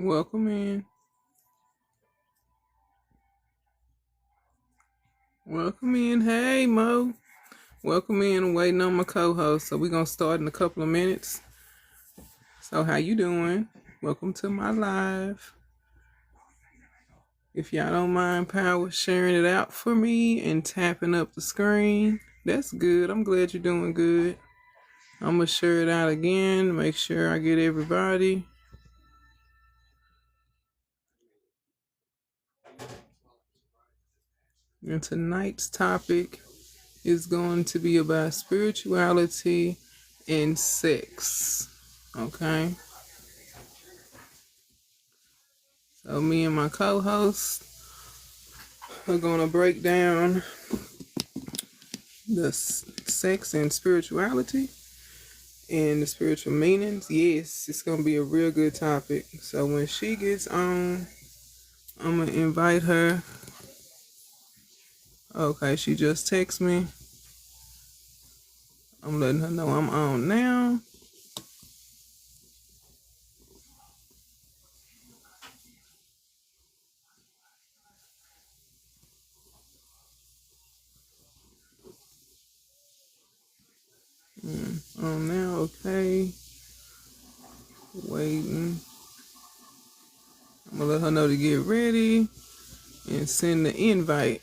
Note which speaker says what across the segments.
Speaker 1: Welcome in. Welcome in. Hey, Mo. Welcome in. I'm waiting on my co-host. So we're going to start in a couple of minutes. So how you doing? Welcome to my live. If y'all don't mind power sharing it out for me and tapping up the screen, that's good. I'm glad you're doing good. I'm going to share it out again. Make sure I get everybody. And tonight's topic is going to be about spirituality and sex. Okay? So me and my co-host are going to break down the sex and spirituality and the spiritual meanings. Yes, it's going to be a real good topic. So when she gets on, I'm going to invite her. Okay, she just texted me. I'm letting her know I'm on now. On now, okay. Waiting. I'm going to let her know to get ready and send the invite.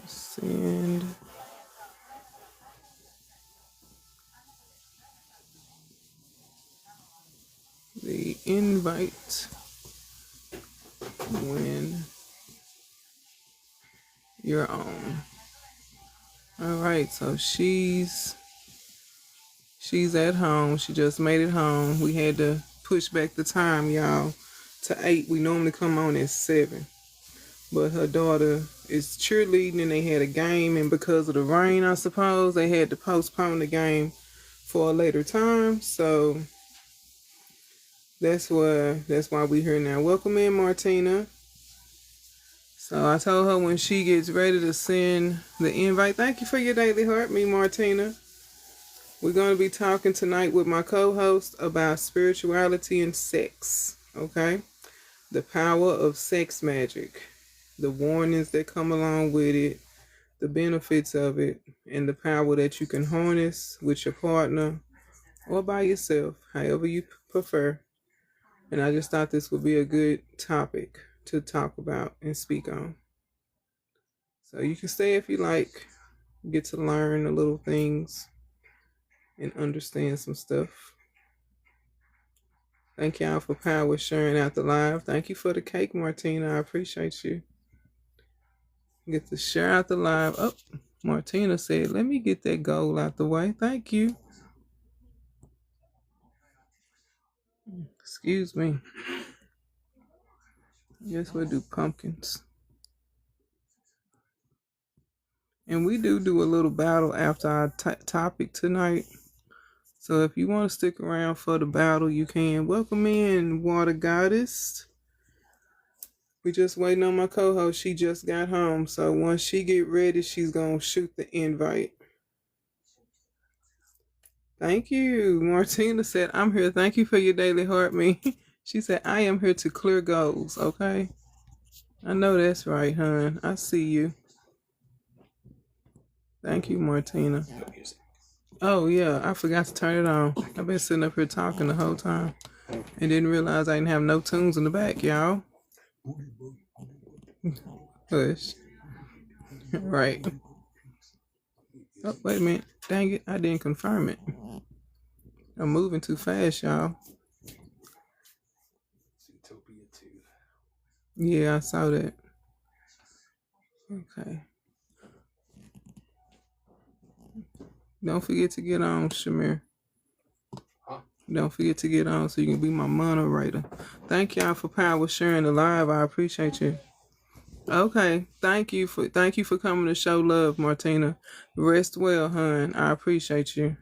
Speaker 1: Send the invite when you're on. All right, so she's at home. She just made it home. We had to push back the time, y'all, to 8. We normally come on at 7. But her daughter is cheerleading and they had a game, and because of the rain, I suppose, they had to postpone the game for a later time. So that's why we here now. Welcome in, Martina. So I told her when she gets ready to send the invite. Thank you for your daily heart, me, Martina. We're going to be talking tonight with my co-host about spirituality and sex, okay? The power of sex magic, the warnings that come along with it, the benefits of it, and the power that you can harness with your partner or by yourself, however you prefer. And I just thought this would be a good topic to talk about and speak on. So you can stay if you like, get to learn the little things and understand some stuff. Thank y'all for power sharing out the live. Thank you for the cake, Martina. I appreciate you. Get to share out the live. Oh, Martina said, let me get that goal out the way. Thank you. Excuse me. Yes, we'll do pumpkins. And we do a little battle after our topic tonight. So if you want to stick around for the battle, you can. Welcome in, Water Goddess. We just waiting on my co-host. She just got home. So once she get ready, she's going to shoot the invite. Thank you. Martina said, I'm here. Thank you for your daily heart, me. She said, I am here to clear goals, okay? I know that's right, hon. I see you. Thank you, Martina. Oh, yeah, I forgot to turn it on. I've been sitting up here talking the whole time and didn't realize I didn't have no tunes in the back, y'all. Hush. Right. Oh, wait a minute. Dang it, I didn't confirm it. I'm moving too fast, y'all. Yeah, I saw that. Okay. Don't forget to get on, Shamir. Don't forget to get on so you can be my moderator. Thank y'all for power sharing the live. I appreciate you. Okay. Thank you for coming to show love, Martina. Rest well, hon. I appreciate you.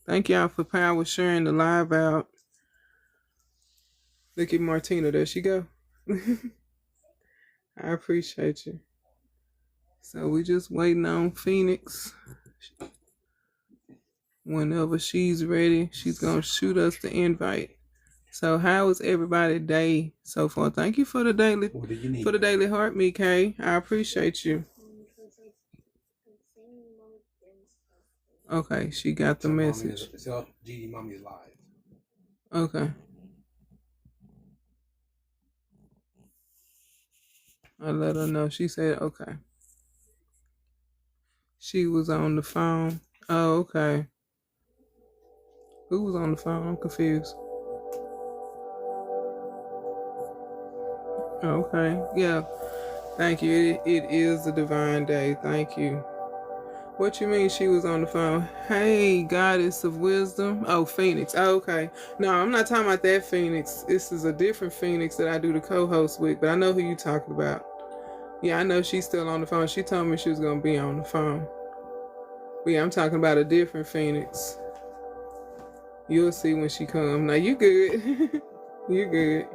Speaker 1: Thank y'all for power sharing the live out. Look at Martina. There she go. I appreciate you. So we just waiting on Phoenix. Whenever she's ready, she's going to shoot us the invite. So how was everybody's day so far? Thank you for the daily heart, me, Kay. I appreciate you. Okay, she got the message. Okay. I let her know. She said okay. She was on the phone. Oh, okay. Who was on the phone? I'm confused. Okay. Yeah. Thank you. It is a divine day. Thank you. What you mean she was on the phone? Hey, goddess of wisdom. Oh, Phoenix. Oh, okay. No, I'm not talking about that Phoenix. This is a different Phoenix that I do the co-host with, but I know who you talking about. Yeah, I know she's still on the phone. She told me she was going to be on the phone. But yeah, I'm talking about a different Phoenix. You'll see when she comes. Now, you good. You good.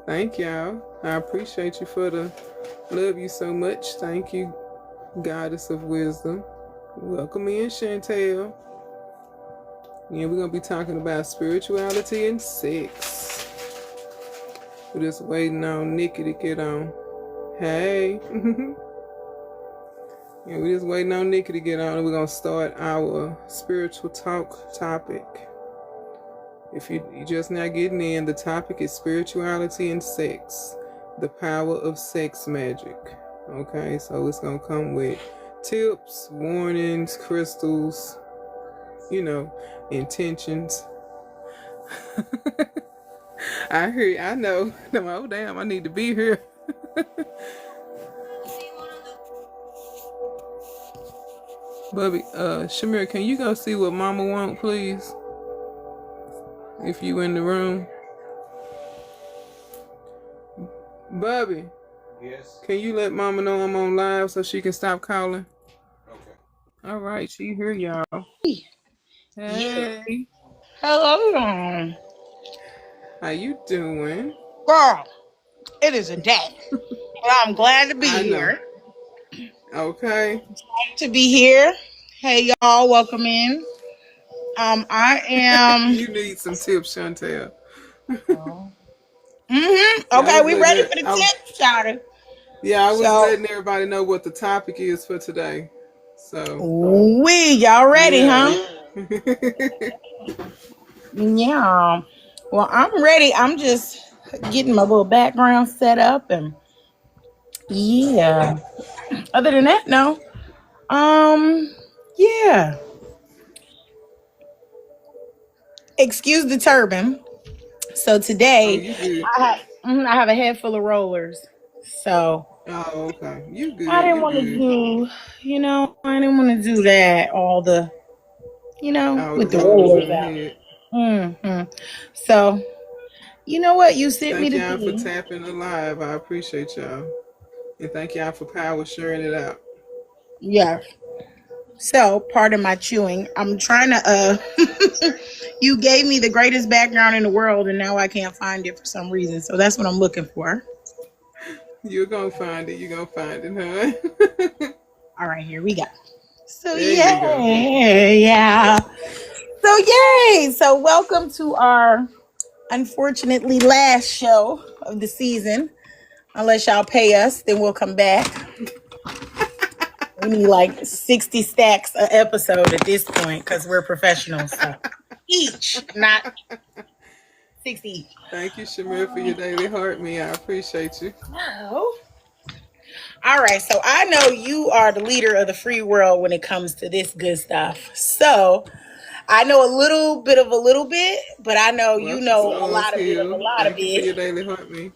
Speaker 1: Thank y'all. I appreciate you for the love you so much. Thank you, goddess of wisdom. Welcome in, Chantel. Yeah, we're going to be talking about spirituality and sex. We're just waiting on Nikki to get on. Hey. Yeah, we're just waiting on Nikki to get on, and we're going to start our spiritual talk topic. If you're just now getting in, the topic is spirituality and sex, the power of sex magic. Okay, so it's going to come with tips, warnings, crystals, intentions. I know. Oh, damn, I need to be here. Bubby, Shamir, can you go see what Mama want, please? If you in the room. Bubby.
Speaker 2: Yes.
Speaker 1: Can you let Mama know I'm on live so she can stop calling?
Speaker 2: Okay.
Speaker 1: All right, she here, y'all. Hey.
Speaker 3: Yeah. Hello.
Speaker 1: How you doing?
Speaker 3: Girl, it is a day. I'm glad to be here.
Speaker 1: Okay.
Speaker 3: To be here. Hey y'all, welcome in. I am
Speaker 1: You need some tips, Chantel.
Speaker 3: Okay, we ready for the tips, Shawty.
Speaker 1: Yeah, I was letting everybody know what the topic is for today. So
Speaker 3: y'all ready, huh? Yeah. Well, I'm ready. I'm just getting my little background set up, and yeah. Other than that, no. Yeah. Excuse the turban. So today, I have a head full of rollers. So.
Speaker 1: Oh, okay. You good.
Speaker 3: I didn't want to do, I didn't want to do that. All the, with the rollers out. Mm-hmm. So, you know what? You sent me the
Speaker 1: thing. Thank y'all for tapping the live. I appreciate y'all. And thank y'all for power sharing it out.
Speaker 3: Yeah. So, part of my chewing, I'm trying to, you gave me the greatest background in the world, and now I can't find it for some reason. So, that's what I'm looking for.
Speaker 1: You're going to find it. You're going to find it, huh?
Speaker 3: All right, here we go. So, yeah. So, yay. So, welcome to our unfortunately last show of the season. Unless y'all pay us, then we'll come back. We need like 60 stacks an episode at this point because we're professionals. So each, not 60 each.
Speaker 1: Thank you, Shamir, for your daily heart, me. I appreciate you.
Speaker 3: Oh. All right, so I know you are the leader of the free world when it comes to this good stuff. So I know a little bit, but I know you know a lot of it.
Speaker 1: Thank you for your daily heart, me.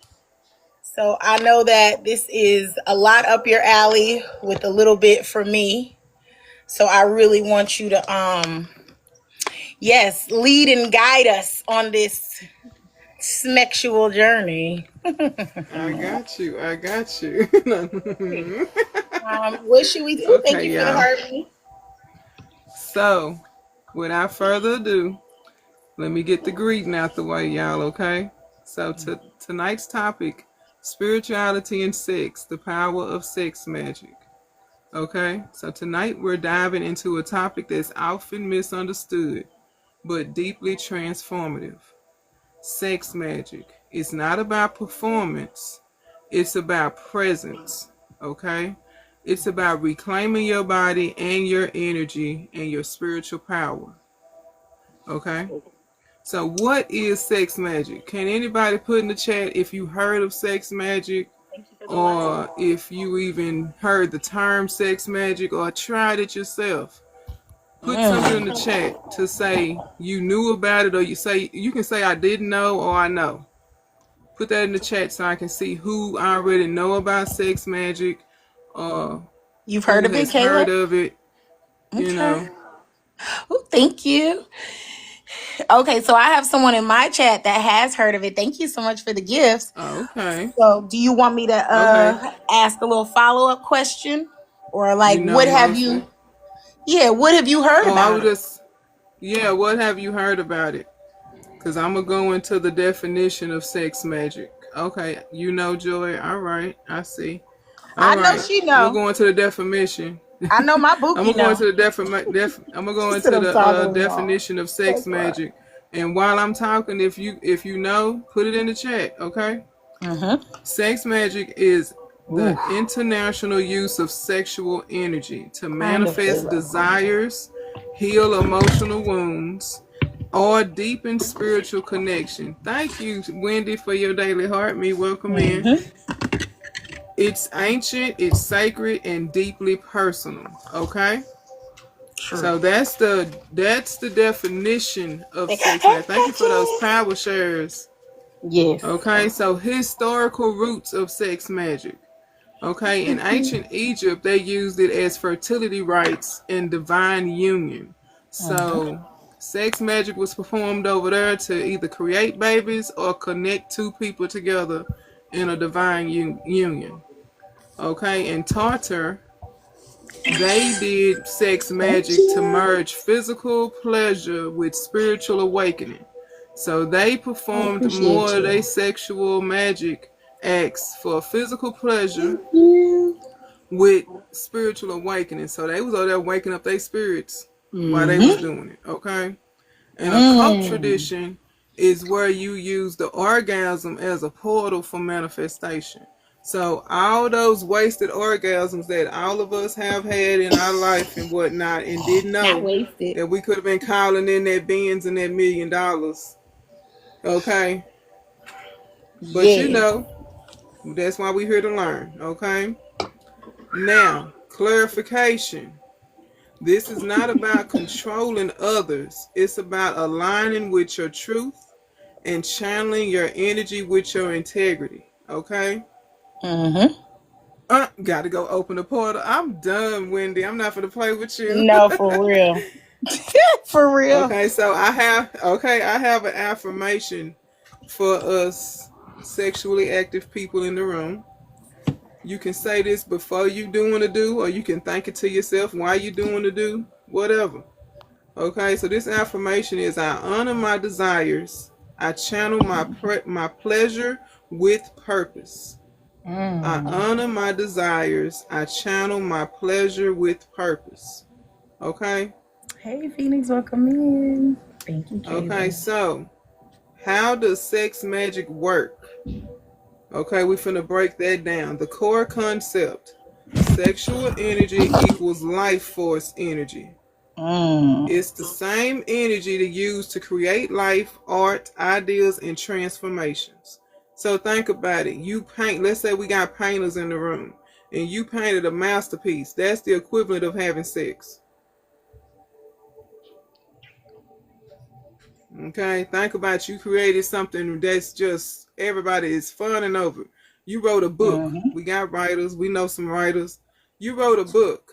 Speaker 3: So I know that this is a lot up your alley with a little bit for me. So I really want you to, lead and guide us on this sexual journey.
Speaker 1: I got you.
Speaker 3: What should we do? Okay, thank you for the heart.
Speaker 1: So, without further ado, let me get the greeting out the way, y'all, okay? So, tonight's topic, spirituality and sex, the power of sex magic. Okay, so tonight we're diving into a topic that's often misunderstood but deeply transformative: sex magic. It's not about performance, it's about presence. Okay, it's about reclaiming your body and your energy and your spiritual power. Okay, so what is sex magic? Can anybody put in the chat if you heard of sex magic, or if you even heard the term sex magic or tried it yourself? Put something in the chat to say you knew about it, or you can say I didn't know or I know. Put that in the chat so I can see who already know about sex magic, or
Speaker 3: You've heard
Speaker 1: who
Speaker 3: of it,
Speaker 1: has heard
Speaker 3: Kayla?
Speaker 1: of it. You
Speaker 3: Okay.
Speaker 1: know.
Speaker 3: Oh, thank you. Okay, so I have someone in my chat that has heard of it. Thank you so much for the gifts.
Speaker 1: Okay.
Speaker 3: So, do you want me to
Speaker 1: Okay.
Speaker 3: ask a little follow-up question, or like,
Speaker 1: You know,
Speaker 3: what have
Speaker 1: mostly.
Speaker 3: you? Yeah, what have you heard
Speaker 1: Oh, I
Speaker 3: about
Speaker 1: was
Speaker 3: it?
Speaker 1: just. Yeah. What have you heard about it? Because I'm going to go into the definition of sex magic. Okay. You know, Joy. All right. I see.
Speaker 3: I
Speaker 1: All
Speaker 3: know
Speaker 1: right.
Speaker 3: she
Speaker 1: I'm going to
Speaker 3: know.
Speaker 1: go into the definition.
Speaker 3: I know my
Speaker 1: I'm
Speaker 3: bookie
Speaker 1: going to go
Speaker 3: know.
Speaker 1: into the I'm going to go
Speaker 3: She said
Speaker 1: into
Speaker 3: I'm
Speaker 1: the
Speaker 3: talking with y'all.
Speaker 1: definition of sex magic. And while I'm talking, if you know, put it in the chat. Okay. Sex magic is the international use of sexual energy to manifest desires, heal emotional wounds, or deepen spiritual connection. Thank you, Wendy, for your daily heart. Me, welcome in. It's ancient, it's sacred, and deeply personal. Okay.
Speaker 3: True.
Speaker 1: So that's the definition of sex magic. Thank you for those power shares.
Speaker 3: Yes.
Speaker 1: Okay, so historical roots of sex magic. Okay, in ancient Egypt, they used it as fertility rites and divine union. So, sex magic was performed over there to either create babies or connect two people together in a divine union. Okay, in Tartar, they did sex magic to merge physical pleasure with spiritual awakening. So they performed more of their sexual magic acts for physical pleasure with spiritual awakening. So they was over there waking up their spirits while they was doing it. Okay. And a cult tradition is where you use the orgasm as a portal for manifestation. So all those wasted orgasms that all of us have had in our life and whatnot, and didn't know that we could have been calling in that Benz and that $1 million. Okay. But you know, that's why we're here to learn. Okay. Now, clarification. This is not about controlling others. It's about aligning with your truth and channeling your energy with your integrity. Okay? Gotta go open the portal. I'm done, Wendy. I'm not gonna play with you.
Speaker 3: No, for real. For real.
Speaker 1: Okay, so I have an affirmation for us sexually active people in the room. You can say this before you doing a do, or you can think it to yourself while you doing a do, whatever. Okay, so this affirmation is: I honor my desires. I channel my pleasure with purpose. I honor my desires. I channel my pleasure with purpose. Okay?
Speaker 3: Hey, Phoenix, welcome in. Thank you, Kayla.
Speaker 1: Okay, so how does sex magic work? Okay, we're finna break that down. The core concept: sexual energy equals life force energy. It's the same energy to use to create life, art, ideas, and transformations. So think about it. You paint, let's say we got painters in the room, and you painted a masterpiece. That's the equivalent of having sex. Okay, think about you created something that's just everybody is fawning over. You wrote a book. We got writers. We know some writers. You wrote a book,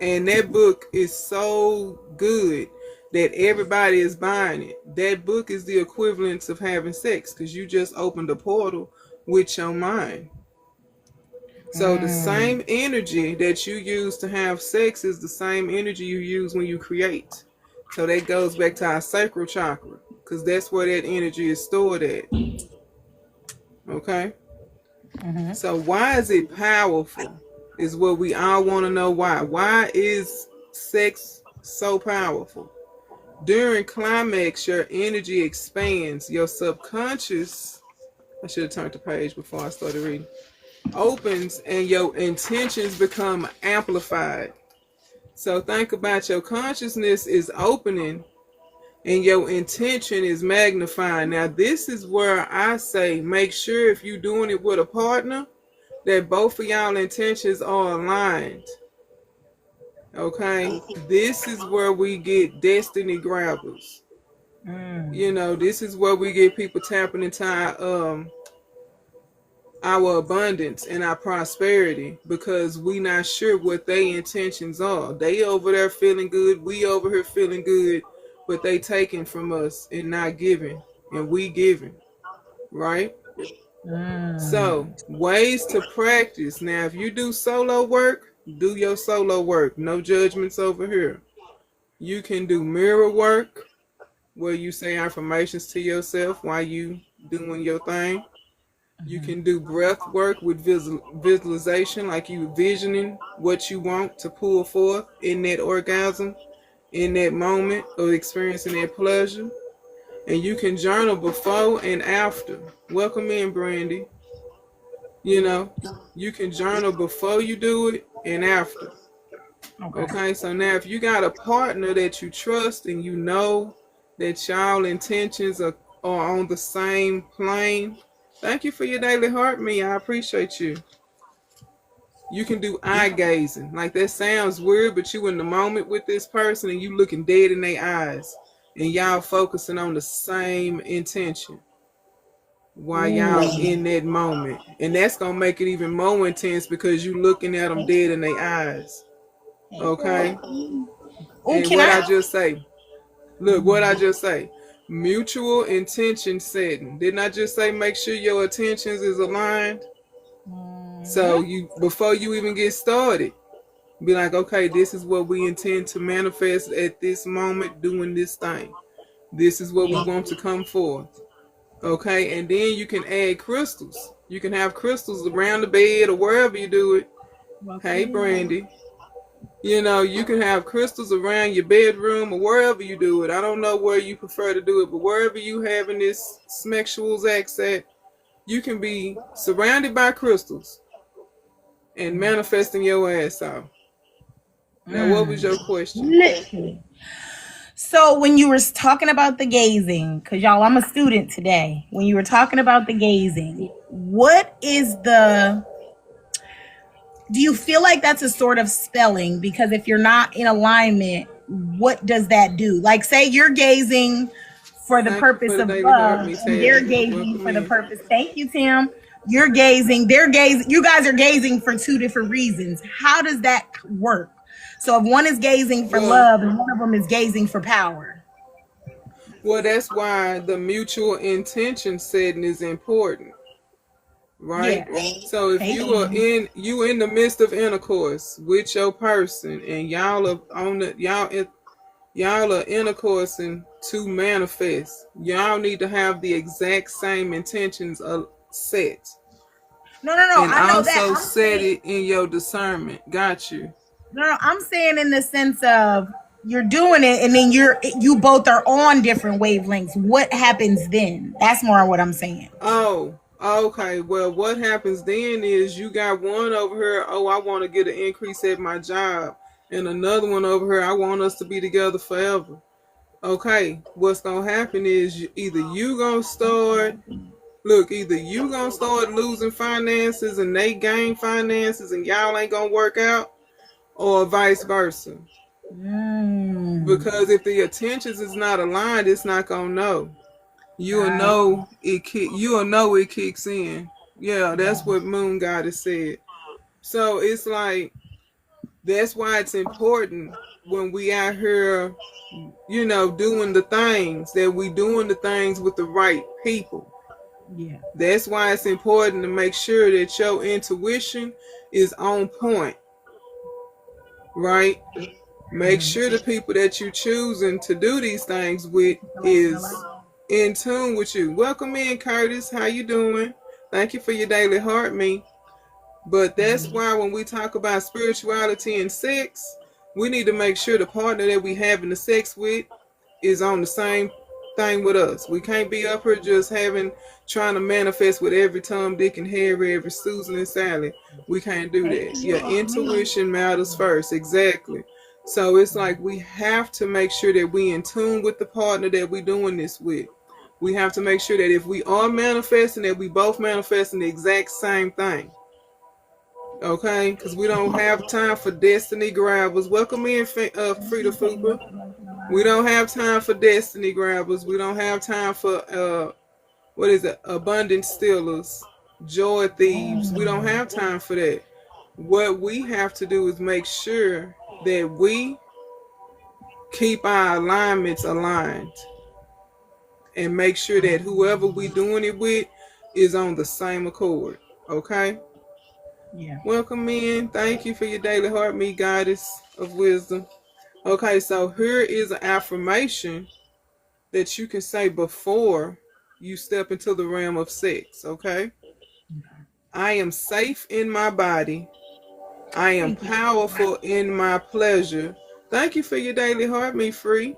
Speaker 1: and that book is so good that everybody is buying it. That book is the equivalent of having sex because you just opened a portal with your mind. So the same energy that you use to have sex is the same energy you use when you create. So that goes back to our sacral chakra, because that's where that energy is stored at. Okay? So why is it powerful? is what we all want to know. Why is sex so powerful? During climax, your energy expands. Your subconscious, I should have turned the page before I started reading, opens, and your intentions become amplified. So think about your consciousness is opening and your intention is magnifying. Now, this is where I say make sure if you're doing it with a partner that both of y'all intentions are aligned. Okay? This is where we get destiny grabbers. You know, this is where we get people tapping into our abundance and our prosperity because we not sure what their intentions are. They over there feeling good, we over here feeling good, but they taking from us and not giving, and we giving, right? So ways to practice. Now, if you do solo work, do your solo work. No judgments over here. You can do mirror work where you say affirmations to yourself while you doing your thing. You can do breath work with visualization, like you visioning what you want to pull forth in that orgasm, in that moment of experiencing that pleasure. And you can journal before and after. Welcome in, Brandy. You know, you can journal before you do it and after. Okay, so now if you got a partner that you trust and you know that y'all intentions are on the same plane, thank you for your daily heart, me. I appreciate you. You can do eye gazing. Like that sounds weird, but you in the moment with this person and you looking dead in their eyes and y'all focusing on the same intention while y'all in that moment. And that's going to make it even more intense because you looking at them dead in their eyes. Okay? And what I just say? Look, what I just say? Mutual intention setting. Didn't I just say make sure your intentions is aligned? So you, before you even get started, be like, okay, this is what we intend to manifest at this moment doing this thing. This is what we want to come forth. Okay, and then you can add crystals. You can have crystals around the bed or wherever you do it. Hey, Brandy. You know, you can have crystals around your bedroom or wherever you do it. I don't know where you prefer to do it, but wherever you having this sexual acts at, you can be surrounded by crystals and manifesting your ass off. Now, what was your question?
Speaker 3: Literally. So when you were talking about the gazing, because y'all, I'm a student today. When you were talking about the gazing, what is the... Do you feel like that's a sort of spelling? Because if you're not in alignment, what does that do? Like, say you're gazing for the purpose of love, and they're gazing for the purpose. Thank you, Tim. You're gazing, they're gazing. You guys are gazing for two different reasons. How does that work? So if one is gazing for love and one of them is gazing for power.
Speaker 1: Well, that's why the mutual intention setting is important. Right? Yeah. So if you in the midst of intercourse with your person and y'all are on the y'all are intercoursing to manifest, y'all need to have the exact same intentions set.
Speaker 3: No.
Speaker 1: And I know also set it in your discernment. Got you.
Speaker 3: No, I'm saying in the sense of you're doing it and then you both are on different wavelengths. What happens then? That's more what I'm saying.
Speaker 1: Oh, okay. Well, what happens then is you got one over here, oh, I want to get an increase at my job. And another one over here, I want us to be together forever. Okay, what's going to happen is either you going to start losing finances and they gain finances and y'all ain't going to work out, or vice versa. Because if the attentions is not aligned, it's not going to know. You'll know it kicks in. Yeah, that's what Moon Goddess said. So it's like, that's why it's important when we out here, you know, doing the things with the right people. Yeah. That's why it's important to make sure that your intuition is on point. Right? Make sure the people that you choosing to do these things with is in tune with you. Welcome in, Curtis. How you doing? Thank you for your daily heart, me. But that's why when we talk about spirituality and sex, we need to make sure the partner that we having the sex with is on the same thing with us. We can't be up here just trying to manifest with every Tom, Dick, and Harry, every Susan and Sally. We can't do that. Yeah, intuition matters first. Exactly. So it's like we have to make sure that we in tune with the partner that we doing this with. We have to make sure that if we are manifesting, that we both manifesting the exact same thing. Okay, because we don't have time for destiny grabbers. Welcome in, Frida Fupa. We don't have time for destiny grabbers. We don't have time for abundance stealers, joy thieves. We don't have time for that. What we have to do is make sure that we keep our alignments aligned and make sure that whoever we doing it with is on the same accord. Okay?
Speaker 3: Yeah.
Speaker 1: Welcome in. Thank you for your daily heart, me goddess of wisdom. Okay, so here is an affirmation that you can say before you step into the realm of sex. Okay? I am safe in my body. I am powerful in my pleasure. Thank you for your daily heart, me free.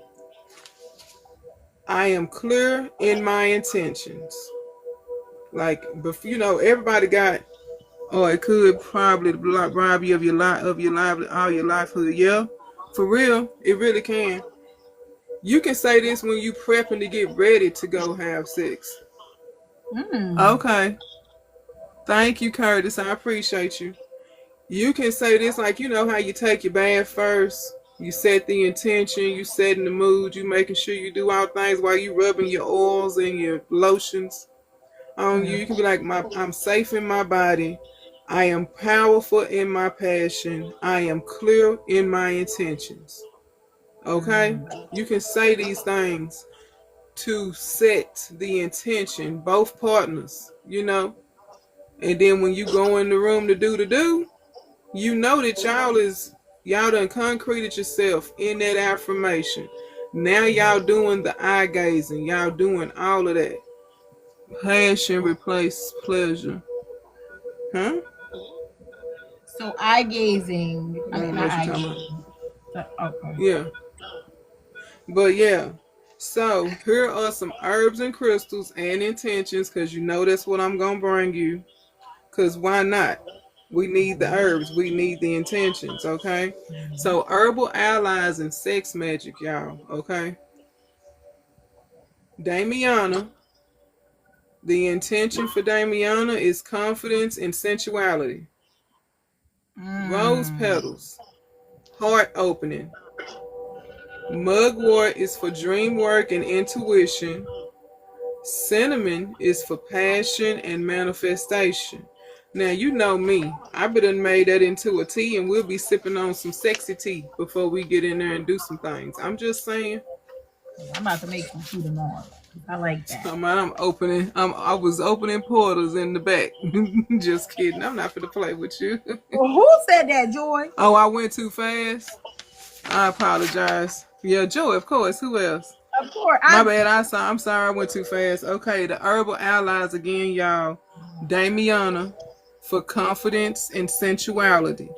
Speaker 1: I am clear in my intentions. Like, everybody got. Oh, it could probably rob you of your all your livelihood. Yeah, for real, it really can. You can say this when you prepping to get ready to go have sex. Okay. Thank you, Curtis. I appreciate you. You can say this like, how you take your bath first. You set the intention. You setting the mood. You making sure you do all things while you rubbing your oils and your lotions on you. You can be like, I'm safe in my body. I am powerful in my passion. I am clear in my intentions. Okay? You can say these things to set the intention, both partners, and then when you go in the room to do, that y'all done concreted yourself in that affirmation. Now y'all doing the eye gazing. Y'all doing all of that. Passion replaces pleasure. Huh?
Speaker 3: So eye gazing.
Speaker 1: I don't know what you're talking
Speaker 3: about. Okay.
Speaker 1: Yeah. But yeah. So here are some herbs and crystals and intentions, because that's what I'm going to bring you. Because why not? We need the herbs. We need the intentions, okay? So herbal allies and sex magic, y'all, okay? Damiana. The intention for Damiana is confidence and sensuality. Rose petals, heart opening. Mugwort is for dream work and intuition. Cinnamon is for passion and manifestation. Now, you know me. I done made that into a tea, and we'll be sipping on some sexy tea before we get in there and do some things. I'm just saying.
Speaker 3: I'm about to make some tea tomorrow. I like that.
Speaker 1: I was opening portals in the back. Just kidding. I'm not going to play with you.
Speaker 3: Well, who said that, Joy?
Speaker 1: Oh, I went too fast? I apologize. Yeah, Joy, of course. Who else?
Speaker 3: Of course.
Speaker 1: My bad. I'm sorry. I went too fast. Okay, the herbal allies again, y'all. Damiana for confidence and sensuality.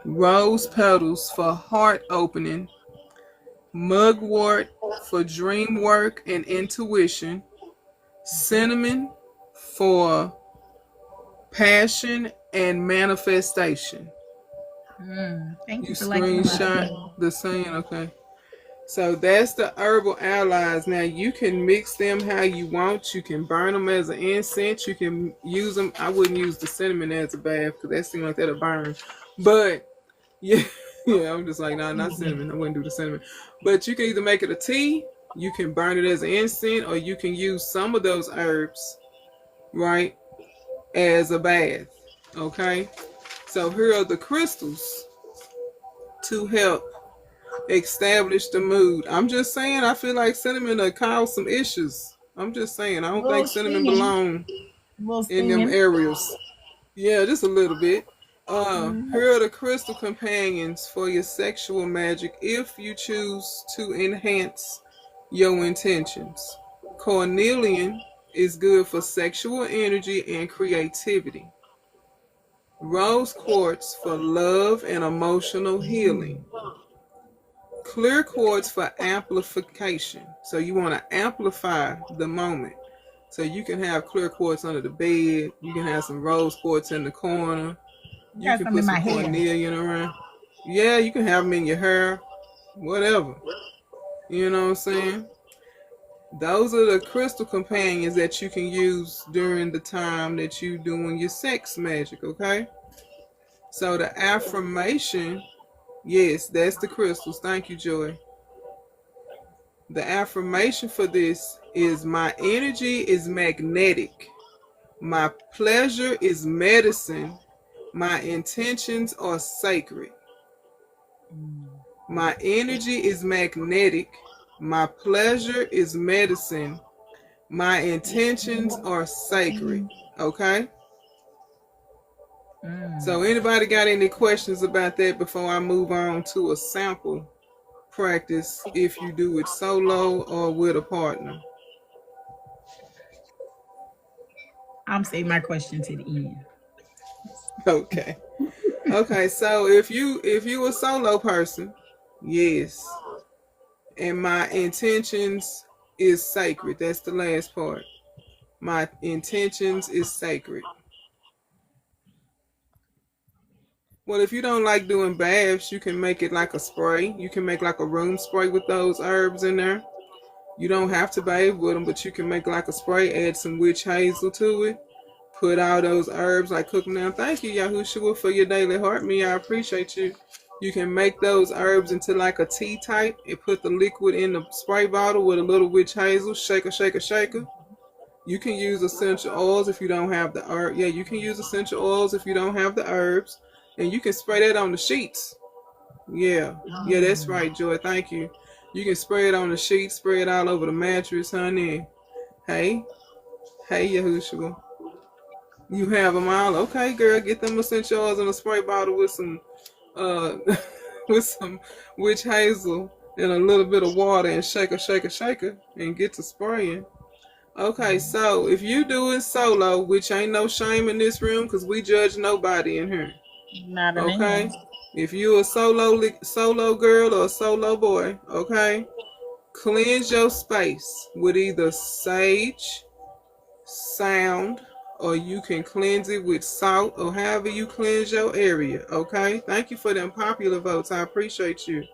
Speaker 1: Rose petals for heart opening. Mugwort for dream work and intuition. Cinnamon for passion and manifestation.
Speaker 3: Thank you for
Speaker 1: screenshot the saying, okay. So that's the herbal allies. Now you can mix them how you want. You can burn them as an incense. You can use them. I wouldn't use the cinnamon as a bath because that seems like that'll burn. But yeah, I'm just like, nah, not cinnamon. I wouldn't do the cinnamon. But you can either make it a tea, you can burn it as an incense, or you can use some of those herbs, right, as a bath. Okay. So here are the crystals to help establish the mood. I'm just saying, I feel like cinnamon will cause some issues. I'm just saying, I don't think cinnamon belongs in them areas. Yeah, just a little bit. Here are the crystal companions for your sexual magic if you choose to enhance your intentions. Cornelian is good for sexual energy and creativity. Rose quartz for love and emotional healing. Clear quartz for amplification. So you want to amplify the moment. So you can have clear quartz under the bed. You can have some rose quartz in the corner. You
Speaker 3: Got
Speaker 1: can
Speaker 3: some in
Speaker 1: put some
Speaker 3: my hair.
Speaker 1: cornelian around. Yeah, you can have them in your hair. Whatever. You know what I'm saying? Those are the crystal companions that you can use during the time that you doing your sex magic, okay? So the affirmation, yes, that's the crystals. Thank you, Joy. The affirmation for this is my energy is magnetic. My pleasure is medicine. My intentions are sacred. My energy is magnetic. My pleasure is medicine. My intentions are sacred. Okay? So anybody got any questions about that before I move on to a sample practice if you do it solo or with a partner?
Speaker 3: I'm saving my question to the end.
Speaker 1: Okay. Okay, so if you a solo person, yes. And my intentions is sacred. That's the last part. My intentions is sacred. Well, if you don't like doing baths, you can make it like a spray. You can make like a room spray with those herbs in there. You don't have to bathe with them, but you can make like a spray, add some witch hazel to it. Put all those herbs, like cook them down. Thank you, Yahushua, for your daily heart. Me, I appreciate you. You can make those herbs into like a tea type and put the liquid in the spray bottle with a little witch hazel. Shaker, shaker, shaker. You can use essential oils if you don't have the herb. Yeah, you can use essential oils if you don't have the herbs. And you can spray that on the sheets. Yeah. Yeah, that's right, Joy. Thank you. You can spray it on the sheets, spray it all over the mattress, honey. Hey, Yahushua. You have them all. Okay, girl, get them essential oils in a spray bottle with some with some witch hazel and a little bit of water and shaker, shaker, shaker and get to spraying. Okay, so if you do it solo, which ain't no shame in this room because we judge nobody in here.
Speaker 3: Not an
Speaker 1: Okay? If you a solo girl or a solo boy, okay? Cleanse your space with either sage, sound, or you can cleanse it with salt or however you cleanse your area, okay? Thank you for them popular votes. I appreciate you.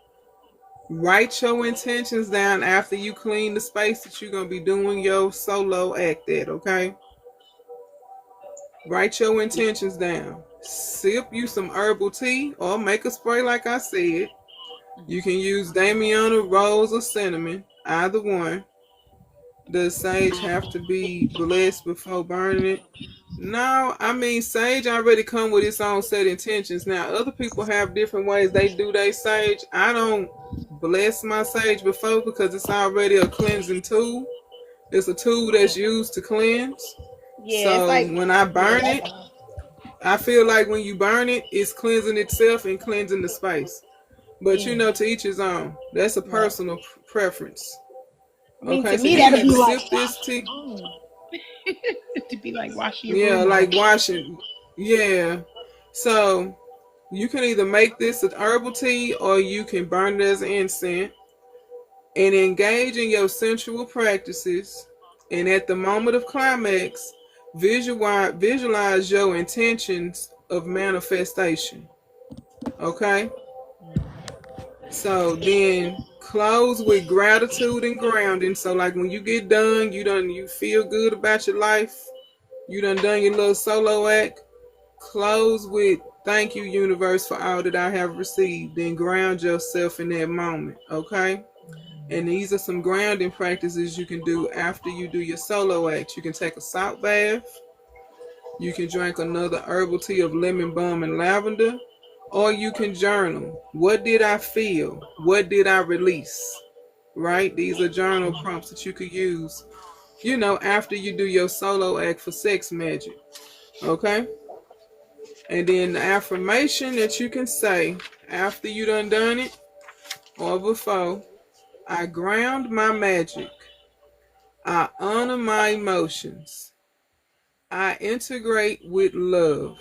Speaker 1: Write your intentions down after you clean the space that you're going to be doing your solo act at, okay? Write your intentions down. Sip you some herbal tea or make a spray like I said. You can use Damiana, rose, or cinnamon, either one. Does sage have to be blessed before burning it? No, I mean sage already come with its own set intentions. Now other people have different ways they do their sage. I don't bless my sage before because it's already a cleansing tool. It's a tool that's used to cleanse.
Speaker 3: Yeah,
Speaker 1: so
Speaker 3: it's like
Speaker 1: when I burn it, I feel like when you burn it, it's cleansing itself and cleansing the space. But you know, to each his own. That's a personal preference.
Speaker 3: I mean,
Speaker 1: Okay,
Speaker 3: to
Speaker 1: so
Speaker 3: me
Speaker 1: you
Speaker 3: that'd
Speaker 1: can
Speaker 3: be
Speaker 1: either
Speaker 3: like
Speaker 1: sip this tea.
Speaker 3: to be like washing your
Speaker 1: Yeah,
Speaker 3: room
Speaker 1: like
Speaker 3: off.
Speaker 1: washing. Yeah. So you can either make this an herbal tea or you can burn it as incense and engage in your sensual practices. And at the moment of climax, visualize your intentions of manifestation. Okay? So then close with gratitude and grounding. So like when you get done, you feel good about your life. You done your little solo act. Close with thank you, universe, for all that I have received. Then ground yourself in that moment. Okay? And these are some grounding practices you can do after you do your solo act. You can take a salt bath. You can drink another herbal tea of lemon balm and lavender. Or you can journal. What did I feel? What did I release? Right? These are journal prompts that you could use, after you do your solo act for sex magic. Okay? And then the affirmation that you can say after you done it or before. I ground my magic. I honor my emotions. I integrate with love.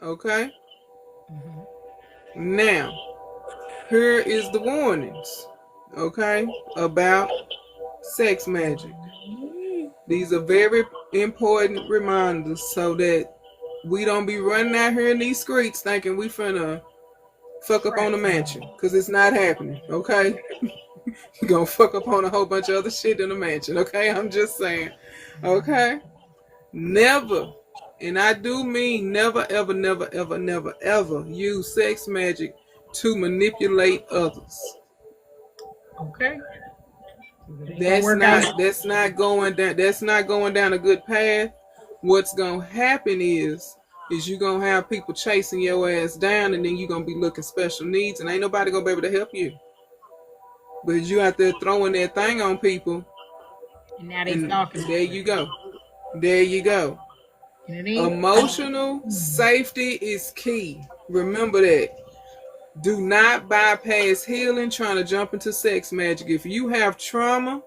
Speaker 1: Okay? Now, here is the warnings, okay, about sex magic. These are very important reminders so that we don't be running out here in these streets thinking we finna fuck up on the mansion, because it's not happening, okay? You're gonna fuck up on a whole bunch of other shit in the mansion, okay? I'm just saying, okay? Never, and I do mean never, ever, never, ever, never, ever use sex magic to manipulate others.
Speaker 3: Okay.
Speaker 1: That's not going down a good path. What's gonna happen is you're gonna have people chasing your ass down, and then you're gonna be looking special needs, and ain't nobody gonna be able to help you. But you out there throwing that thing on people,
Speaker 3: and now they stalking.
Speaker 1: There you go. There you go. Emotional safety is key. Remember that. Do not bypass healing trying to jump into sex magic. If you have trauma,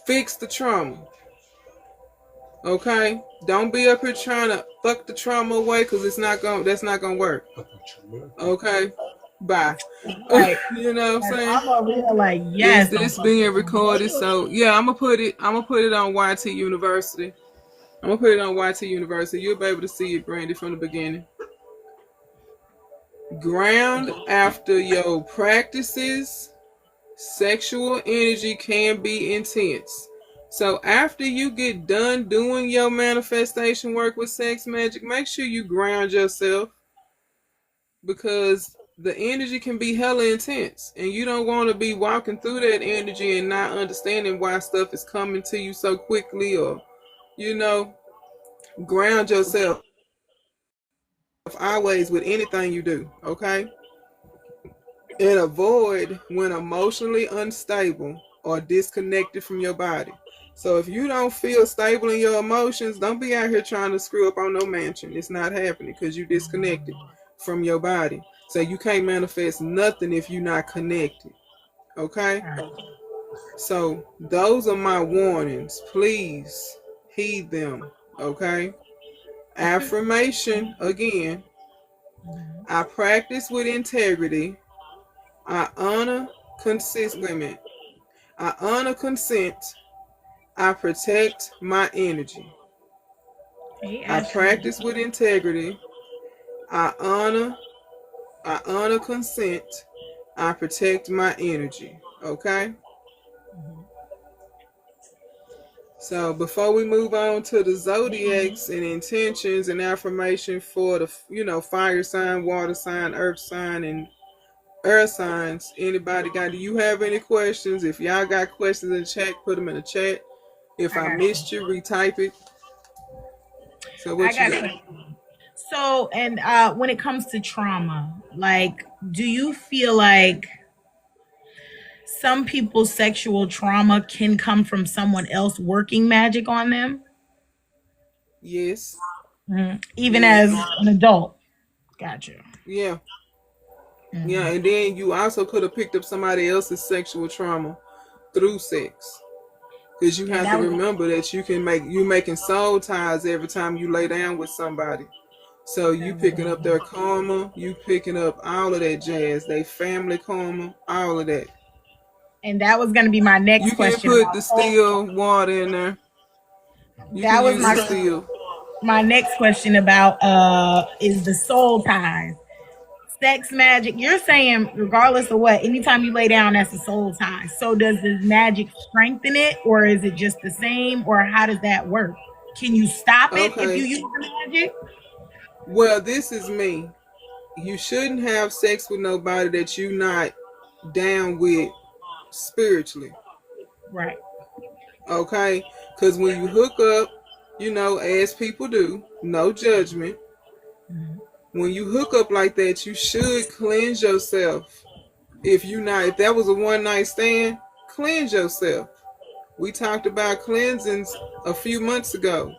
Speaker 1: fix the trauma. Okay? Don't be up here trying to fuck the trauma away, because that's not gonna work. Okay? Bye. Right. You know what I'm saying?
Speaker 3: I'm over here like, yes.
Speaker 1: This being recorded, so yeah, I'm gonna put it on YT University. You'll be able to see it, Brandy, from the beginning. Ground after your practices. Sexual energy can be intense. So after you get done doing your manifestation work with sex magic, make sure you ground yourself, because the energy can be hella intense, and you don't want to be walking through that energy and not understanding why stuff is coming to you so quickly, or, ground yourself always with anything you do, okay? And avoid when emotionally unstable or disconnected from your body. So if you don't feel stable in your emotions, don't be out here trying to screw up on no mansion. It's not happening, because you're disconnected from your body. So you can't manifest nothing if you're not connected. Okay? So those are my warnings. Please heed them. Okay? Affirmation, again. I practice with integrity. I honor consent. I honor consent. I protect my energy. I practice with integrity. I honor consent. I protect my energy. Okay? So before we move on to the zodiacs and intentions and affirmation for the fire sign, water sign, earth sign, and earth signs, do you have any questions? If y'all got questions in the chat, put them in the chat. If I missed you, retype it. So what you got?
Speaker 3: So, and when it comes to trauma, like, do you feel like some people's sexual trauma can come from someone else working magic on them?
Speaker 1: Yes.
Speaker 3: Even as an adult. Gotcha.
Speaker 1: Yeah. Yeah, and then you also could have picked up somebody else's sexual trauma through sex. Because you have to remember that you're making soul ties every time you lay down with somebody. So you picking up their karma, you picking up all of that jazz, they family karma, all of that.
Speaker 3: And that was going to be my next question.
Speaker 1: You can put the still water in there.
Speaker 3: That was my next question about is the soul ties. Sex magic, you're saying regardless of what, anytime you lay down, that's a soul tie. So does the magic strengthen it, or is it just the same, or how does that work? Can you stop it if you use the magic?
Speaker 1: Well, this is me. You shouldn't have sex with nobody that you're not down with spiritually.
Speaker 3: Right.
Speaker 1: Okay? Because when you hook up, as people do, no judgment. When you hook up like that, you should cleanse yourself. If that was a one-night stand, cleanse yourself. We talked about cleansings a few months ago,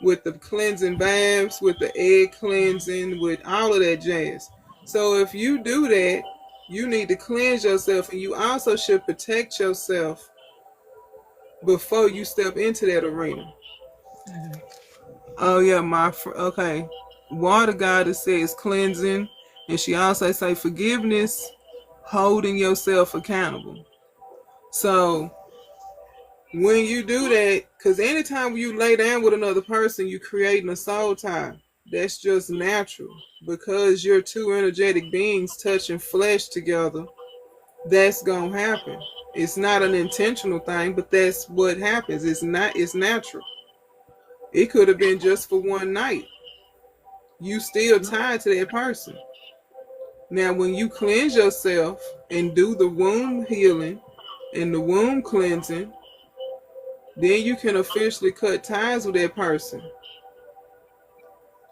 Speaker 1: with the cleansing baths, with the egg cleansing, with all of that jazz. So if you do that, you need to cleanse yourself, and you also should protect yourself before you step into that arena. Oh yeah, okay. water goddess says cleansing, and she also say forgiveness, holding yourself accountable. So when you do that, because anytime you lay down with another person, you're creating a soul tie. That's just natural. Because you're two energetic beings touching flesh together, that's going to happen. It's not an intentional thing, but that's what happens. It's natural. It could have been just for one night. You still tied to that person. Now, when you cleanse yourself and do the womb healing and the womb cleansing, then you can officially cut ties with that person.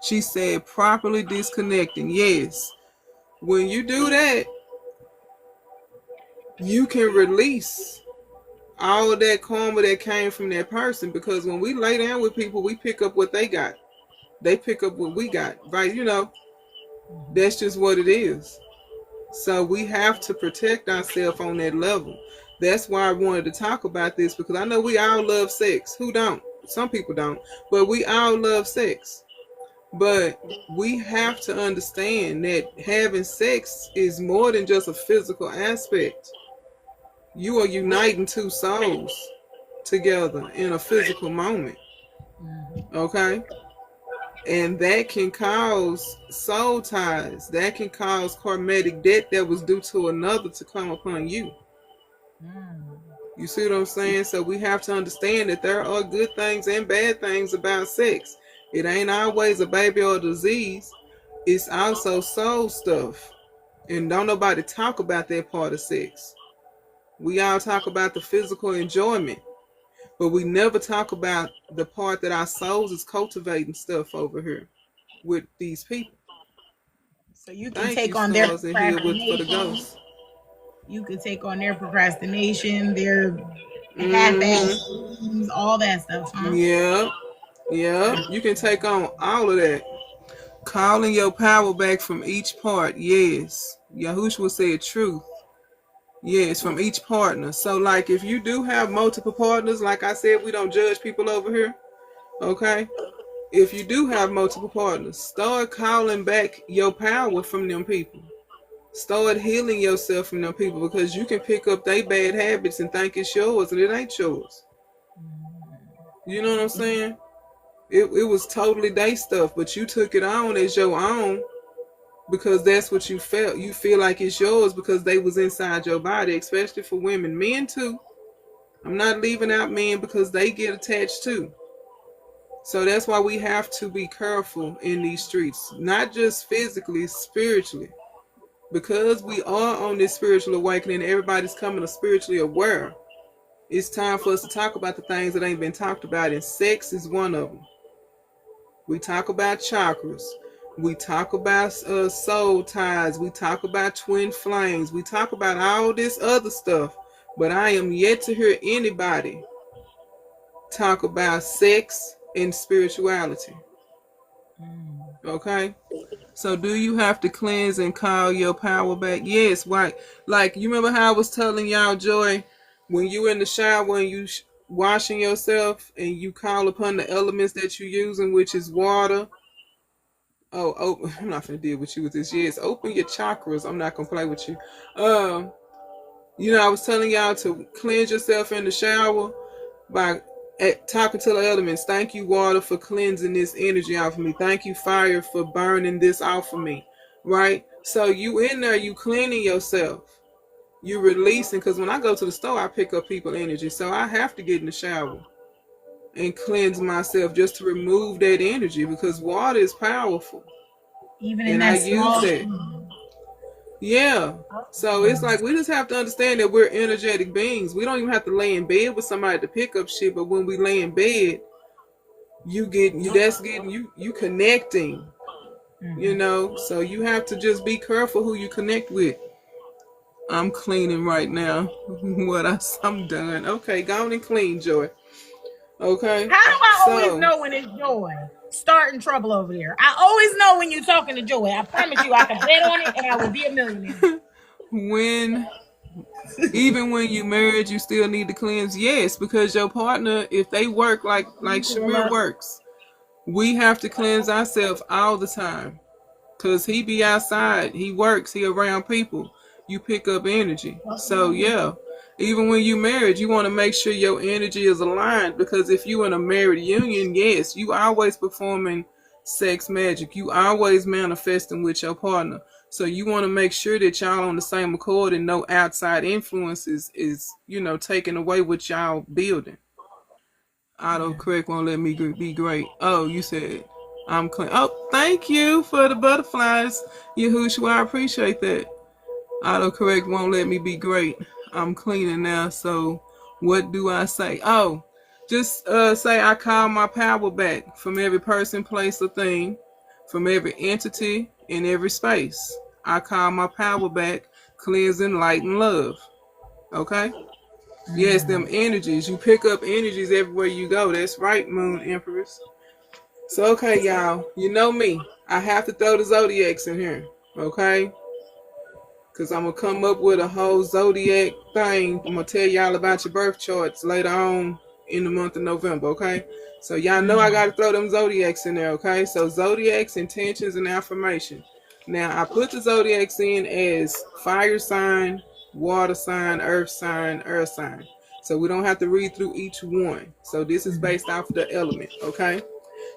Speaker 1: She said properly disconnecting. Yes. When you do that, you can release all of that karma that came from that person, because when we lay down with people, we pick up what they got. They pick up what we got, right? That's just what it is. So we have to protect ourselves on that level. That's why I wanted to talk about this, because I know we all love sex. Who don't? Some people don't, but we all love sex. But we have to understand that having sex is more than just a physical aspect. You are uniting two souls together in a physical moment. Okay? And that can cause soul ties. That can cause karmatic debt that was due to another to come upon you. You see what I'm saying? So we have to understand that there are good things and bad things about sex. It ain't always a baby or a disease. It's also soul stuff. And don't nobody talk about that part of sex. We all talk about the physical enjoyment, but we never talk about the part that our souls is cultivating stuff over here with these people.
Speaker 3: So you can take on their
Speaker 1: procrastination.
Speaker 3: You can take on their procrastination, their half-ass, all that stuff. Huh?
Speaker 1: Yeah. You can take on all of that. Calling your power back from each part. Yes. Yahushua said truth. Yes, from each partner. So like if you do have multiple partners, like I said, we don't judge people over here. Okay? If you do have multiple partners, start calling back your power from them people. Start healing yourself from them people, because you can pick up their bad habits and think it's yours, and it ain't yours. You know what I'm saying? It was totally their stuff, but you took it on as your own because that's what you felt. You feel like it's yours because they was inside your body, especially for women. Men too. I'm not leaving out men because they get attached too. So that's why we have to be careful in these streets, not just physically, spiritually. Because we are on this spiritual awakening, everybody's coming to spiritually aware. It's time for us to talk about the things that ain't been talked about, and sex is one of them. We talk about chakras. We talk about soul ties. We talk about twin flames. We talk about all this other stuff. But I am yet to hear anybody talk about sex and spirituality. Okay? So do you have to cleanse and call your power back? Yes, right. Like, you remember how I was telling y'all, Joy, when you in the shower and you washing yourself and you call upon the elements that you're using, which is water. Oh, I'm not gonna deal with you with this. Yes, open your chakras. I'm not gonna play with you. I was telling y'all to cleanse yourself in the shower by talking to the elements. Thank you, water, for cleansing this energy off of me. Thank you, fire, for burning this off of me. Right? So you in there, you cleaning yourself. You releasing, because when I go to the store, I pick up people energy. So I have to get in the shower and cleanse myself just to remove that energy, because water is powerful.
Speaker 3: Even in that small.
Speaker 1: Yeah. So it's like we just have to understand that we're energetic beings. We don't even have to lay in bed with somebody to pick up shit, but when we lay in bed, you connecting. So you have to just be careful who you connect with. I'm cleaning right now. I'm done. Okay, go on and clean, Joy. Okay.
Speaker 3: How do I always know when it's Joy starting trouble over there? I always know when you're talking to Joy. I promise you, I can bet on it, and I will be a millionaire.
Speaker 1: Even when you married, you still need to cleanse. Yes, because your partner, if they work like Shamir works, We have to cleanse ourselves all the time. Because he be outside, he works, he around people. You pick up energy. So yeah, even when you married, you want to make sure your energy is aligned. Because if you in a married union, yes, you always performing sex magic. You always manifesting with your partner. So you want to make sure that y'all on the same accord and no outside influences is taking away what y'all building. Autocorrect won't let me be great. Oh, you said I'm clean. Oh, thank you for the butterflies, Yahushua. I appreciate that. Autocorrect won't let me be great. I'm cleaning now. So what do I say? Oh, just say I call my power back from every person, place, or thing, from every entity in every space. I call my power back, cleansing, light, and love. Okay? Yes, them energies. You pick up energies everywhere you go. That's right, Moon Empress. So, okay, y'all. You know me. I have to throw the Zodiacs in here. Okay? Because I'm going to come up with a whole Zodiac thing. I'm going to tell y'all about your birth charts later on in the month of November. Okay? So, y'all know I got to throw them Zodiacs in there. Okay? So, Zodiacs, intentions, and affirmation. Now, I put the Zodiacs in as fire sign, water sign, earth sign, earth sign. So we don't have to read through each one. So this is based off of the element, okay?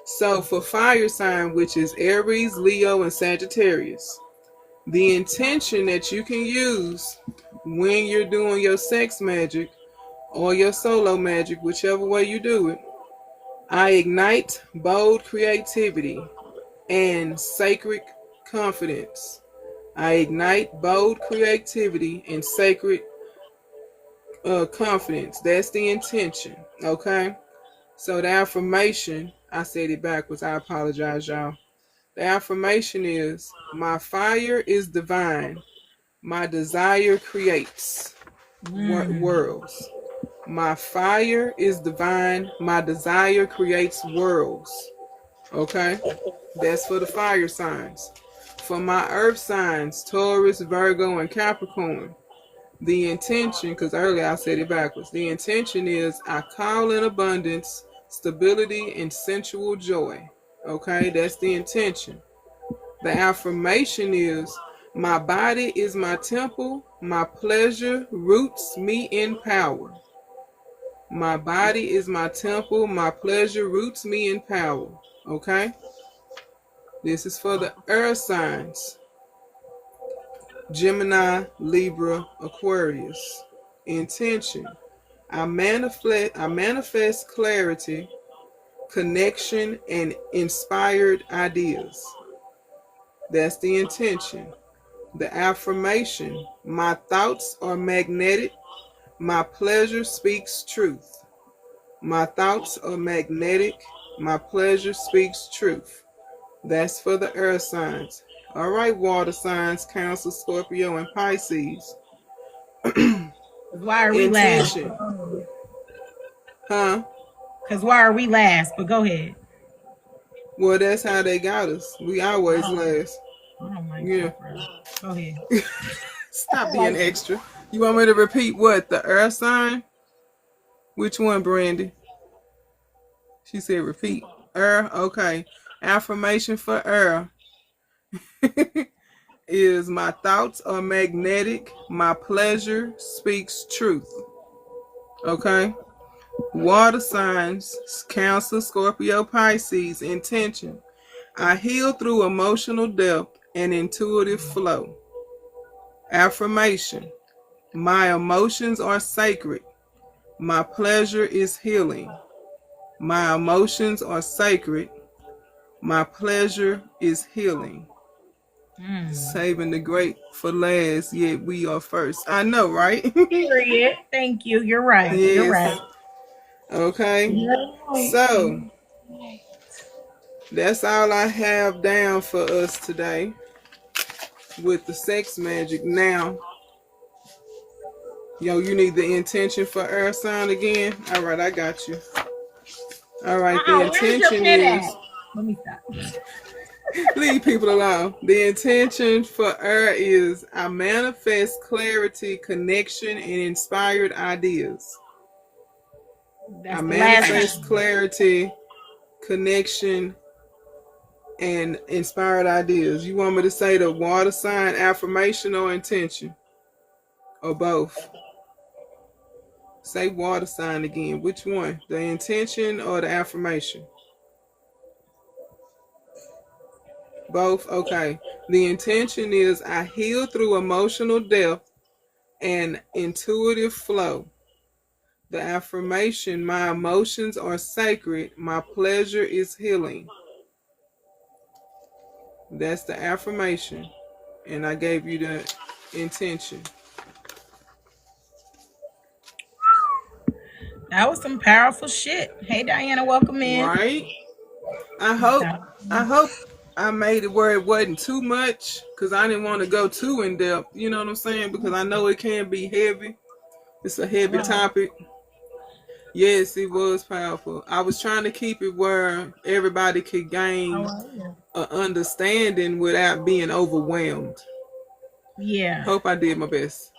Speaker 1: So for fire sign, which is Aries, Leo, and Sagittarius, the intention that you can use when you're doing your sex magic or your solo magic, whichever way you do it, I ignite bold creativity and sacred confidence. I ignite bold creativity and sacred confidence. That's the intention. Okay. So the affirmation, I said it backwards. I apologize, y'all. The affirmation is, my fire is divine. My desire creates worlds. My fire is divine. My desire creates worlds. Okay. That's for the fire signs. For my earth signs, Taurus, Virgo, and Capricorn, the intention, because earlier I said it backwards, the intention is I call in abundance, stability, and sensual joy. Okay, that's the intention. The affirmation is, my body is my temple, my pleasure roots me in power. My body is my temple, my pleasure roots me in power. Okay? This is for the earth signs. Gemini, Libra, Aquarius. Intention. I manifest clarity, connection, and inspired ideas. That's the intention. The affirmation. My thoughts are magnetic. My pleasure speaks truth. My thoughts are magnetic. My pleasure speaks truth. That's for the earth signs. All right, water signs, Cancer, Scorpio, and Pisces.
Speaker 3: Why are we
Speaker 1: intention.
Speaker 3: Last?
Speaker 1: Huh?
Speaker 3: Because why are we last? But go ahead.
Speaker 1: Well, that's how they got us. We always last.
Speaker 3: Yeah. Go ahead.
Speaker 1: Stop being extra. You want me to repeat what? The earth sign? Which one, Brandy? She said repeat. Okay. Affirmation for is, my thoughts are magnetic. My pleasure speaks truth. Okay. Water signs, Cancer, Scorpio, Pisces. Intention. I heal through emotional depth and intuitive flow. Affirmation. My emotions are sacred. My pleasure is healing. My emotions are sacred. My pleasure is healing. Saving the great for last, yet we are first. I know, right?
Speaker 3: Period. Thank you. You're right. Yes. You're right.
Speaker 1: Okay. Right. So, that's all I have down for us today with the sex magic. Now, you need the intention for earth sign again? All right, I got you. All right, the intention is...
Speaker 3: Let me stop.
Speaker 1: Leave people alone. The intention for is, I manifest clarity, connection, and inspired ideas. I manifest clarity, connection, and inspired ideas. You want me to say the water sign, affirmation, or intention? Or both? Say water sign again. Which one? The intention or the affirmation? Both? Okay. The intention is I heal through emotional depth and intuitive flow. The affirmation, my emotions are sacred, my pleasure is healing. That's the affirmation. And I gave you the intention.
Speaker 3: That was some powerful shit. Hey Diana, welcome in.
Speaker 1: Right? I hope I made it where it wasn't too much, because I didn't want to go too in depth. You know what I'm saying? Because I know it can be heavy. It's a heavy topic. Yes, it was powerful. I was trying to keep it where everybody could gain an understanding without being overwhelmed.
Speaker 3: Yeah.
Speaker 1: Hope I did my best.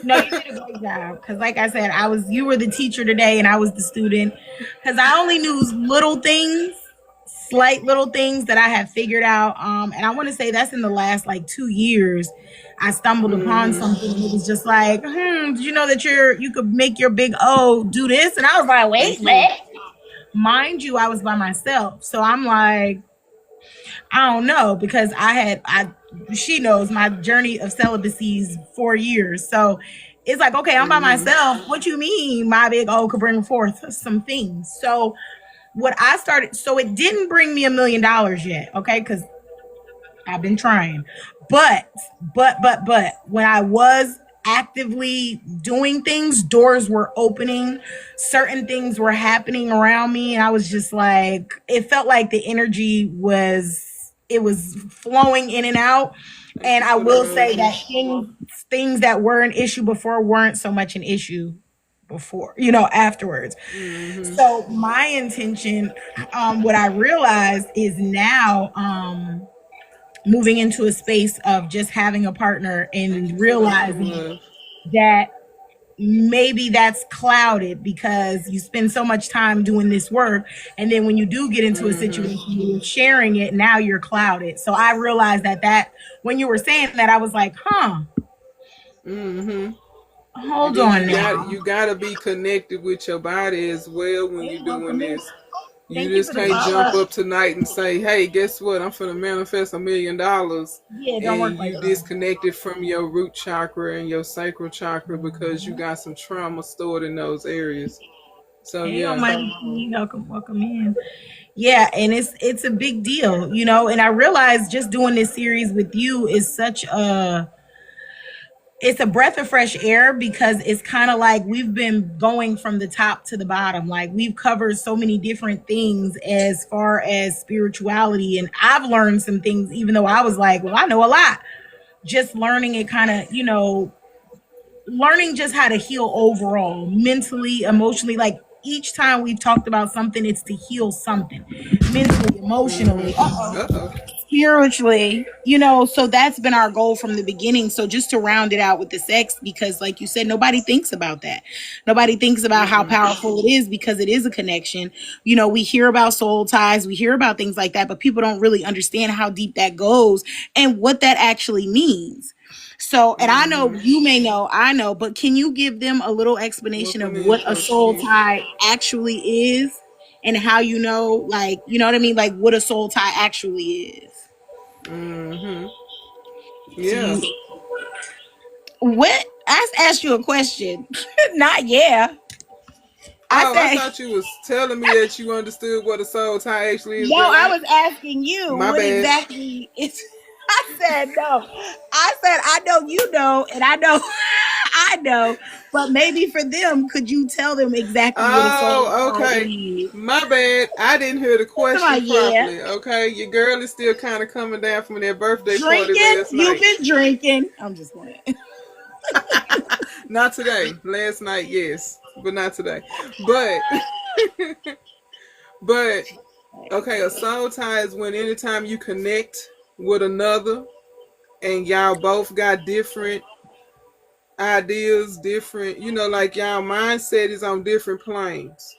Speaker 3: No, you did a great job. Because like I said, you were the teacher today and I was the student. Because I only knew little things, slight little things that I had figured out. And I want to say that's in the last like 2 years. I stumbled upon something and it was just like, did you know that you could make your big O do this? And I was like, wait, what? Mind you, I was by myself. So I'm like, I don't know, because she knows my journey of celibacy is 4 years. So it's like, okay, I'm by myself. What you mean my big O could bring forth some things? So it didn't bring me $1 million yet. Okay. Cause I've been trying, but when I was actively doing things, doors were opening, certain things were happening around me. And I was just like, it felt like the energy was flowing in and out. And I will say that things that were an issue before weren't so much an issue before, afterwards. So my intention, what I realized is now, moving into a space of just having a partner and realizing that maybe that's clouded because you spend so much time doing this work. And then when you do get into a situation where you're sharing it, now you're clouded. So I realized that when you were saying that, I was like, hold on now.
Speaker 1: You got to be connected with your body as well when you're doing this. You just can't jump up tonight and say, hey, guess what? I'm going to manifest $1 million.
Speaker 3: Yeah, don't work like
Speaker 1: you disconnected from your root chakra and your sacral chakra because you got some trauma stored in those areas. So,
Speaker 3: welcome in. Yeah, and it's a big deal, and I realized just doing this series with you is it's a breath of fresh air because it's kind of like we've been going from the top to the bottom. Like we've covered so many different things as far as spirituality. And I've learned some things, even though I was like, well, I know a lot. Just learning it kind of, learning just how to heal overall, mentally, emotionally. Like each time we've talked about something, it's to heal something mentally, emotionally, spiritually, so that's been our goal from the beginning. So just to round it out with the sex, because like you said, nobody thinks about that. Nobody thinks about how powerful it is because it is a connection. We hear about soul ties, we hear about things like that, but people don't really understand how deep that goes and what that actually means. So, and I know you may know, I know, but can you give them a little explanation of what a soul tie actually is and how like, what I mean? Like what a soul tie actually is.
Speaker 1: Yeah.
Speaker 3: What? I asked you a question. Not yeah.
Speaker 1: I thought you was telling me that you understood what a soul tie actually is.
Speaker 3: No, I was asking you
Speaker 1: what
Speaker 3: exactly is. I said no. I said I know you know, and I know I know, but maybe for them, could you tell them exactly what a soul tie is?
Speaker 1: My bad. I didn't hear the question properly. Okay, your girl is still kind of coming down from their birthday party last night.
Speaker 3: You've been drinking. I'm just playing.
Speaker 1: Not today. Last night, yes, but not today. But okay, a soul tie is when anytime you connect with another and y'all both got different ideas, different, like y'all mindset is on different planes.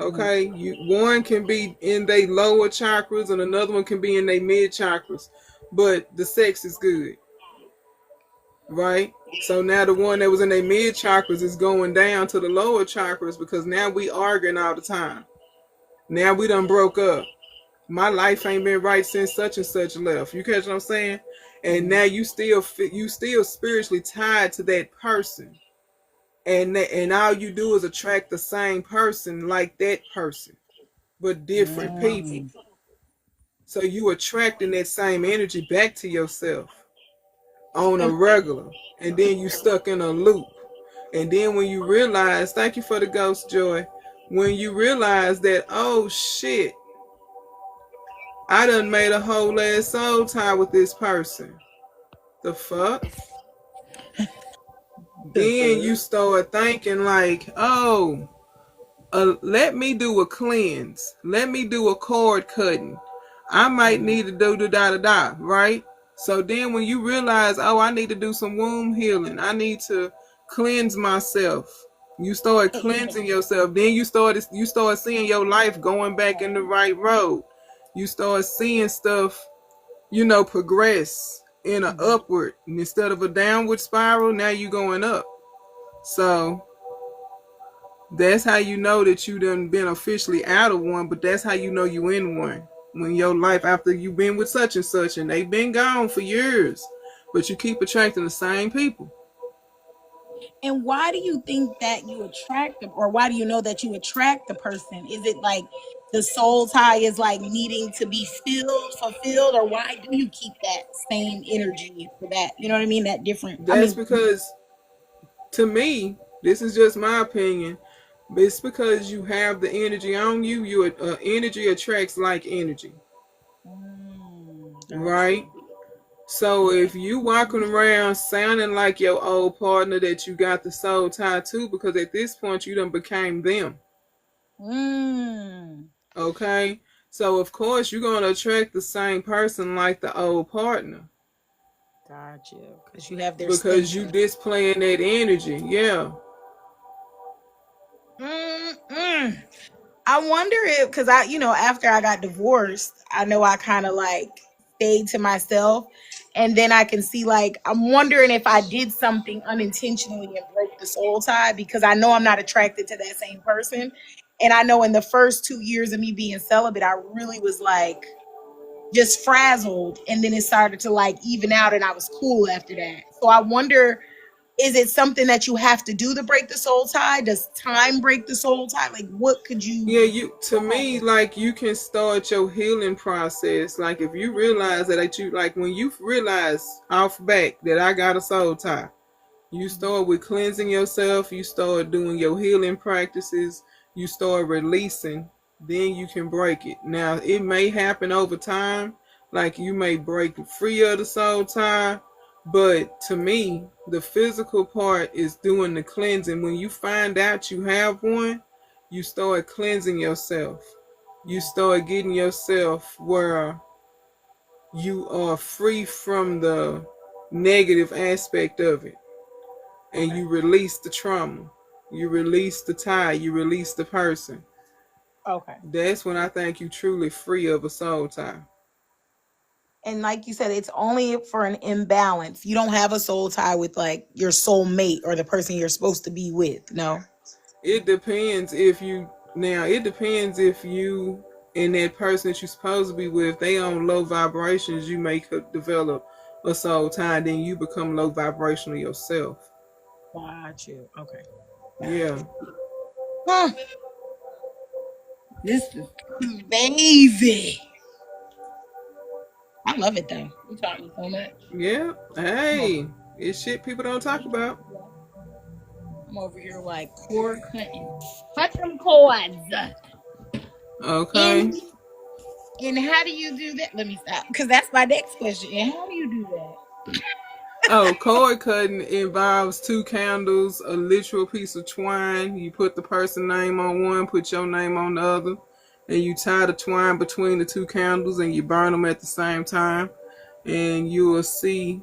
Speaker 1: Okay, one can be in their lower chakras and another one can be in their mid chakras, but the sex is good, right? So now the one that was in their mid chakras is going down to the lower chakras because now we arguing all the time. Now we done broke up. My life ain't been right since such and such left. You catch what I'm saying? And now you still spiritually tied to that person, and all you do is attract the same person like that person, but different people. So you attracting that same energy back to yourself on a regular, and then you stuck in a loop. And then when you realize, thank you for the ghost joy, when you realize that, oh shit, I done made a whole ass soul tie with this person. The fuck? Then you start thinking like, oh, let me do a cleanse. Let me do a cord cutting. I might need to do the da, right? So then when you realize, oh, I need to do some womb healing. I need to cleanse myself. You start cleansing yourself. Then you start seeing your life going back in the right road. You start seeing stuff, progress in an upward. And instead of a downward spiral, now you going up. So that's how you know that you done been officially out of one, but that's how you know you in one. When your life, after you've been with such and such, and they've been gone for years, but you keep attracting the same people.
Speaker 3: And why do you think that you attract them, or why do you know that you attract the person? Is it like the soul tie is like needing to be fulfilled, or why do you keep that same energy for that? You know what I mean? That different.
Speaker 1: That's because, to me, this is just my opinion. But it's because you have the energy on you. Your energy attracts like energy, right? So if you walking around sounding like your old partner that you got the soul tie to, because at this point you done became them. Okay? So of course you're going to attract the same person like the old partner.
Speaker 3: Gotcha. Because you have their
Speaker 1: because you displaying that energy. Yeah.
Speaker 3: I wonder if, because after I got divorced, I know I kind of like stayed to myself. And then I can see, like, I'm wondering if I did something unintentionally and broke the soul tie, because I know I'm not attracted to that same person. And I know in the first 2 years of me being celibate, I really was like just frazzled. And then it started to like even out and I was cool after that. So I wonder, is it something that you have to do to break the soul tie? Does time break the soul tie? Like, what could you?
Speaker 1: Yeah, to me, like, you can start your healing process. Like, if you realize that you, like, when you realize off back that I got a soul tie, you start with cleansing yourself. You start doing your healing practices. You start releasing. Then you can break it. Now, it may happen over time. Like, you may break free of the soul tie. But to me, the physical part is doing the cleansing. When you find out you have one, you start cleansing yourself. You start getting yourself where you are free from the negative aspect of it. And you release the trauma. You release the tie. You release the person.
Speaker 3: Okay.
Speaker 1: That's when I think you truly free of a soul tie.
Speaker 3: And like you said, it's only for an imbalance. You don't have a soul tie with like your soul mate or the person you're supposed to be with. No.
Speaker 1: It depends if you and that person that you're supposed to be with, they on low vibrations, you may develop a soul tie, then you become low vibrational yourself.
Speaker 3: Got you. Okay.
Speaker 1: Yeah.
Speaker 3: Huh. This is crazy. I love it though. You taught me so much.
Speaker 1: Yeah. Hey, it's shit people don't talk about.
Speaker 3: I'm over here like cord cutting. Cut them cords.
Speaker 1: Okay.
Speaker 3: And how do you do that? Let me stop, because that's my next question. And how do you do that?
Speaker 1: Oh, cord cutting involves 2 candles, a literal piece of twine. You put the person's name on one, put your name on the other, and you tie the twine between the 2 candles and you burn them at the same time. And you will see,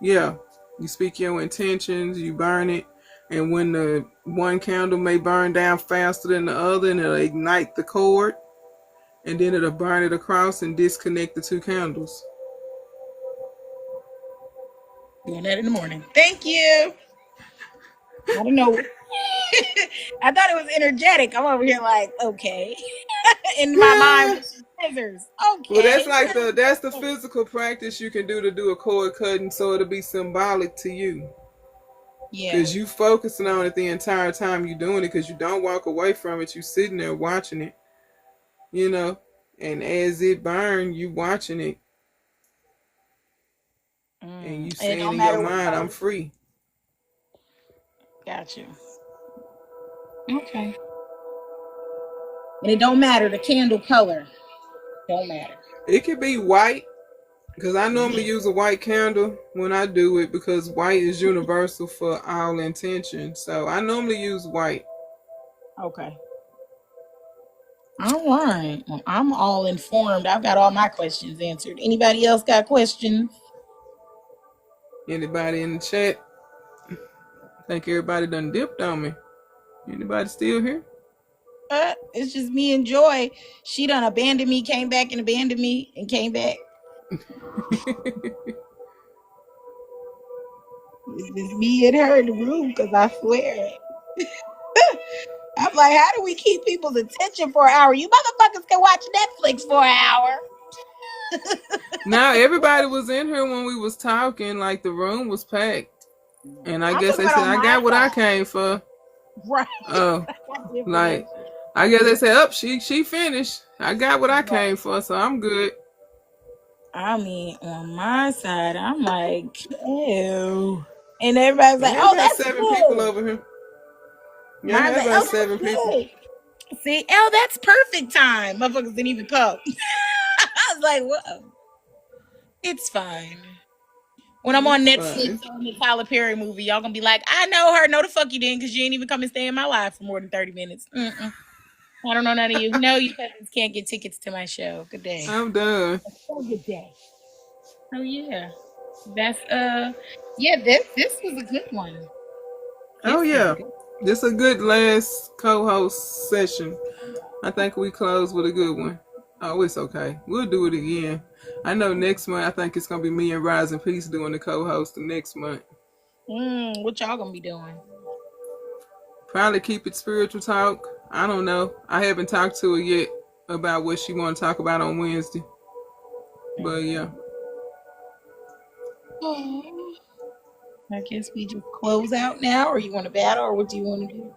Speaker 1: yeah, you speak your intentions, you burn it. And when the one candle may burn down faster than the other, and it'll ignite the cord, and then it'll burn it across and disconnect the two candles.
Speaker 3: Doing that in the morning. Thank you. I don't know. I thought it was energetic. I'm over here like, okay. In my mind with scissors.
Speaker 1: Well,
Speaker 3: Okay.
Speaker 1: that's the physical practice you can do a cord cutting, so it'll be symbolic to you.
Speaker 3: Yeah.
Speaker 1: Because you focusing on it the entire time you're doing it, because you don't walk away from it. You sitting there watching it, you know. And as it burn, you watching it. And you saying in your mind, I'm free.
Speaker 3: Got you. Okay. And it don't matter, the candle color. Don't matter.
Speaker 1: It could be white, because I normally use a white candle when I do it, because white is universal for all intention. So I normally use white.
Speaker 3: Okay. All right. Well, I'm all informed. I've got all my questions answered. Anybody else got questions?
Speaker 1: Anybody in the chat? I think everybody done dipped on me. Anybody still here?
Speaker 3: It's just me and Joy. She done abandoned me, came back and abandoned me, and came back. It's just me and her in the room, because I swear. I'm like, how do we keep people's attention for an hour? You motherfuckers can watch Netflix for an hour.
Speaker 1: Now everybody was in here when we was talking, like the room was packed. And I guess they said, I got what I came for.
Speaker 3: Right.
Speaker 1: Oh, like, I guess they said, up, she finished. I got what I came for, so I'm good.
Speaker 3: I mean, on my side, I'm like, ew. And everybody's like, oh, that's 7
Speaker 1: people over here. Yeah, I got 7 people.
Speaker 3: See, that's perfect time. Motherfuckers didn't even come. I was like, whoa. It's fine. When I'm on Netflix on the Tyler Perry movie, y'all gonna be like, I know her. No, the fuck you didn't, because you ain't even come and stay in my life for more than 30 minutes. I don't know none of you. No, you cousins can't get tickets to my show. Good day.
Speaker 1: I'm done.
Speaker 3: Good day. Oh yeah. That's this was a good one.
Speaker 1: Oh yeah. This is a good last co-host session. I think we closed with a good one. Oh, it's okay. We'll do it again. I know next month I think it's gonna be me and Rising Peace doing the co-host the next month.
Speaker 3: What y'all gonna be doing?
Speaker 1: Probably keep it spiritual talk. I don't know. I haven't talked to her yet about what she want to talk about on Wednesday. But yeah.
Speaker 3: I guess we just close out now, or you want to battle, or what do you want to do?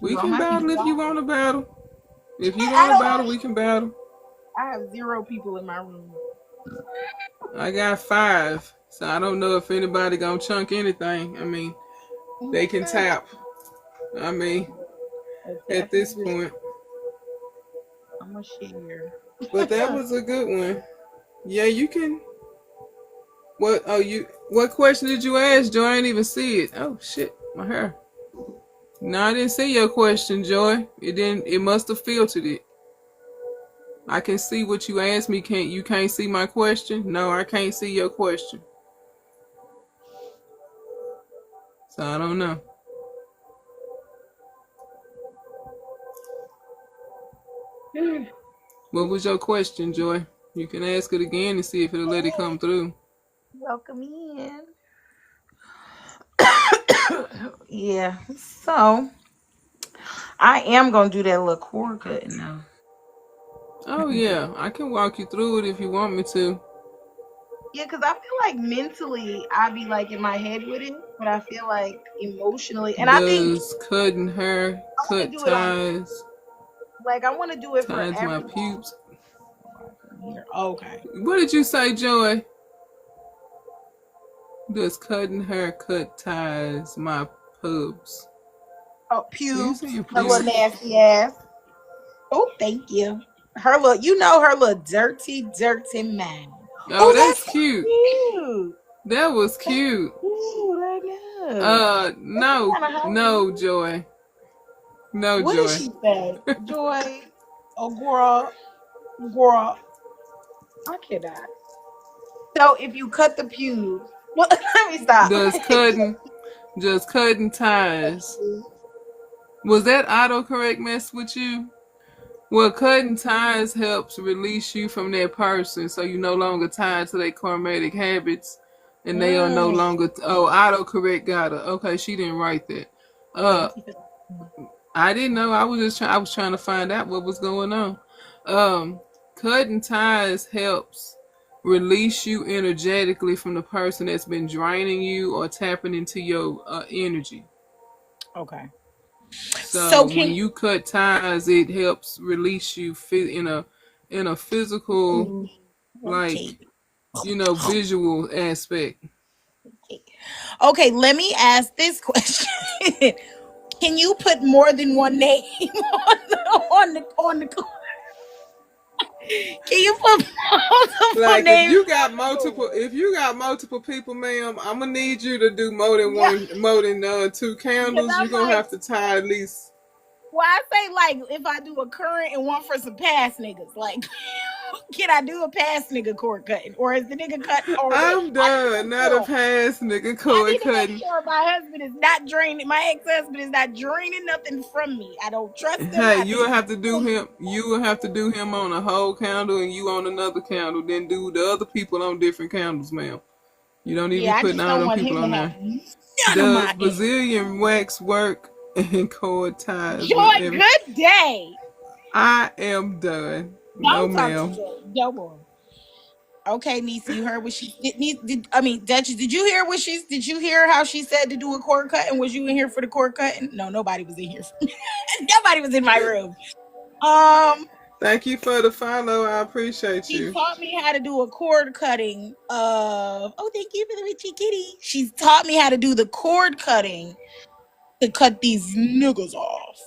Speaker 1: We can battle if you want to battle. If you want to battle, we can battle.
Speaker 3: I have 0 people in my room.
Speaker 1: I got 5, so I don't know if anybody gonna chunk anything. I mean, they can tap. I mean, at this point.
Speaker 3: I'm gonna share.
Speaker 1: But that was a good one. Yeah, you can. What question did you ask, Joy? I didn't even see it. Oh shit, my hair. No, I didn't see your question, Joy. It must have filtered it. I can see what you asked me. You can't see my question? No, I can't see your question. So I don't know. What was your question, Joy? You can ask it again and see if it'll let it come through.
Speaker 3: Welcome in. Yeah, so I am gonna do that little cord cutting now.
Speaker 1: Oh yeah, I can walk you through it if you want me to.
Speaker 3: Yeah, because I feel like mentally I be like in my head with it, but I feel like emotionally, and I think
Speaker 1: cutting hair, cut ties.
Speaker 3: Like I want to do it for
Speaker 1: my pubes.
Speaker 3: Okay.
Speaker 1: What did you say, Joy? Does cutting hair, cut ties my pubes?
Speaker 3: Oh, pubes. Her little nasty ass. Oh, thank you. Her little dirty man.
Speaker 1: Oh, that's cute. That was cute. No, Joy. No,
Speaker 3: what
Speaker 1: Joy.
Speaker 3: What did she say? Joy. Oh, girl. I cannot. So if you cut the pubes, let me stop.
Speaker 1: Just cutting ties. Was that autocorrect mess with you? Well, cutting ties helps release you from that person, so you're no longer tied to their karmatic habits, and they are no longer. Autocorrect got her. Okay, she didn't write that.
Speaker 3: Thank you for
Speaker 1: I didn't know. I was just I was trying to find out what was going on. Cutting ties helps release you energetically from the person that's been draining you or tapping into your energy.
Speaker 3: Okay.
Speaker 1: So when
Speaker 3: Can
Speaker 1: you cut ties, it helps release you in a physical,
Speaker 3: okay.
Speaker 1: like, visual aspect.
Speaker 3: Okay, let me ask this question. Can you put more than one name on the can you put multiple
Speaker 1: Like if
Speaker 3: names
Speaker 1: you got
Speaker 3: on the
Speaker 1: multiple,
Speaker 3: cord?
Speaker 1: if you got multiple people, ma'am, I'm gonna need you to do
Speaker 3: Yeah,
Speaker 1: more than two
Speaker 3: because
Speaker 1: candles. You're
Speaker 3: I'm
Speaker 1: gonna
Speaker 3: like,
Speaker 1: have to tie at least.
Speaker 3: well, I say like if I do a current and one for some past niggas, like can I do a past nigga cord cutting, or is the nigga cut already?
Speaker 1: I'm
Speaker 3: I need to
Speaker 1: done.
Speaker 3: make
Speaker 1: Not a
Speaker 3: sure.
Speaker 1: past nigga
Speaker 3: I
Speaker 1: cord
Speaker 3: need to make
Speaker 1: cutting.
Speaker 3: sure my husband is not draining. My ex-husband is not draining nothing from me. I don't trust him.
Speaker 1: Hey,
Speaker 3: I
Speaker 1: you
Speaker 3: think
Speaker 1: will
Speaker 3: he's
Speaker 1: have to do him. You will have to do him on a whole candle, and you on another candle. Then do the other people on different candles, ma'am. You don't need to be
Speaker 3: yeah. I
Speaker 1: putting
Speaker 3: just
Speaker 1: all
Speaker 3: don't
Speaker 1: them
Speaker 3: want
Speaker 1: people
Speaker 3: him to
Speaker 1: on
Speaker 3: have
Speaker 1: there.
Speaker 3: none of
Speaker 1: Does
Speaker 3: my hair.
Speaker 1: Brazilian wax work and cord ties with
Speaker 3: Joy,
Speaker 1: every?
Speaker 3: good day.
Speaker 1: I am done. No,
Speaker 3: Don't talk to
Speaker 1: ma'am.
Speaker 3: Joy. No more. Okay, Nisa, you heard what she did. I mean, Duchess, did you hear what she's? Did you hear how she said to do a cord cutting? Was you in here for the cord cutting? No, nobody was in here. Nobody was in my room. Um,
Speaker 1: Thank you for the follow. I appreciate
Speaker 3: she
Speaker 1: you.
Speaker 3: taught me how to do a cord cutting of. Oh, thank you for the Richie Kitty. She's taught me how to do the cord cutting to cut these niggas off.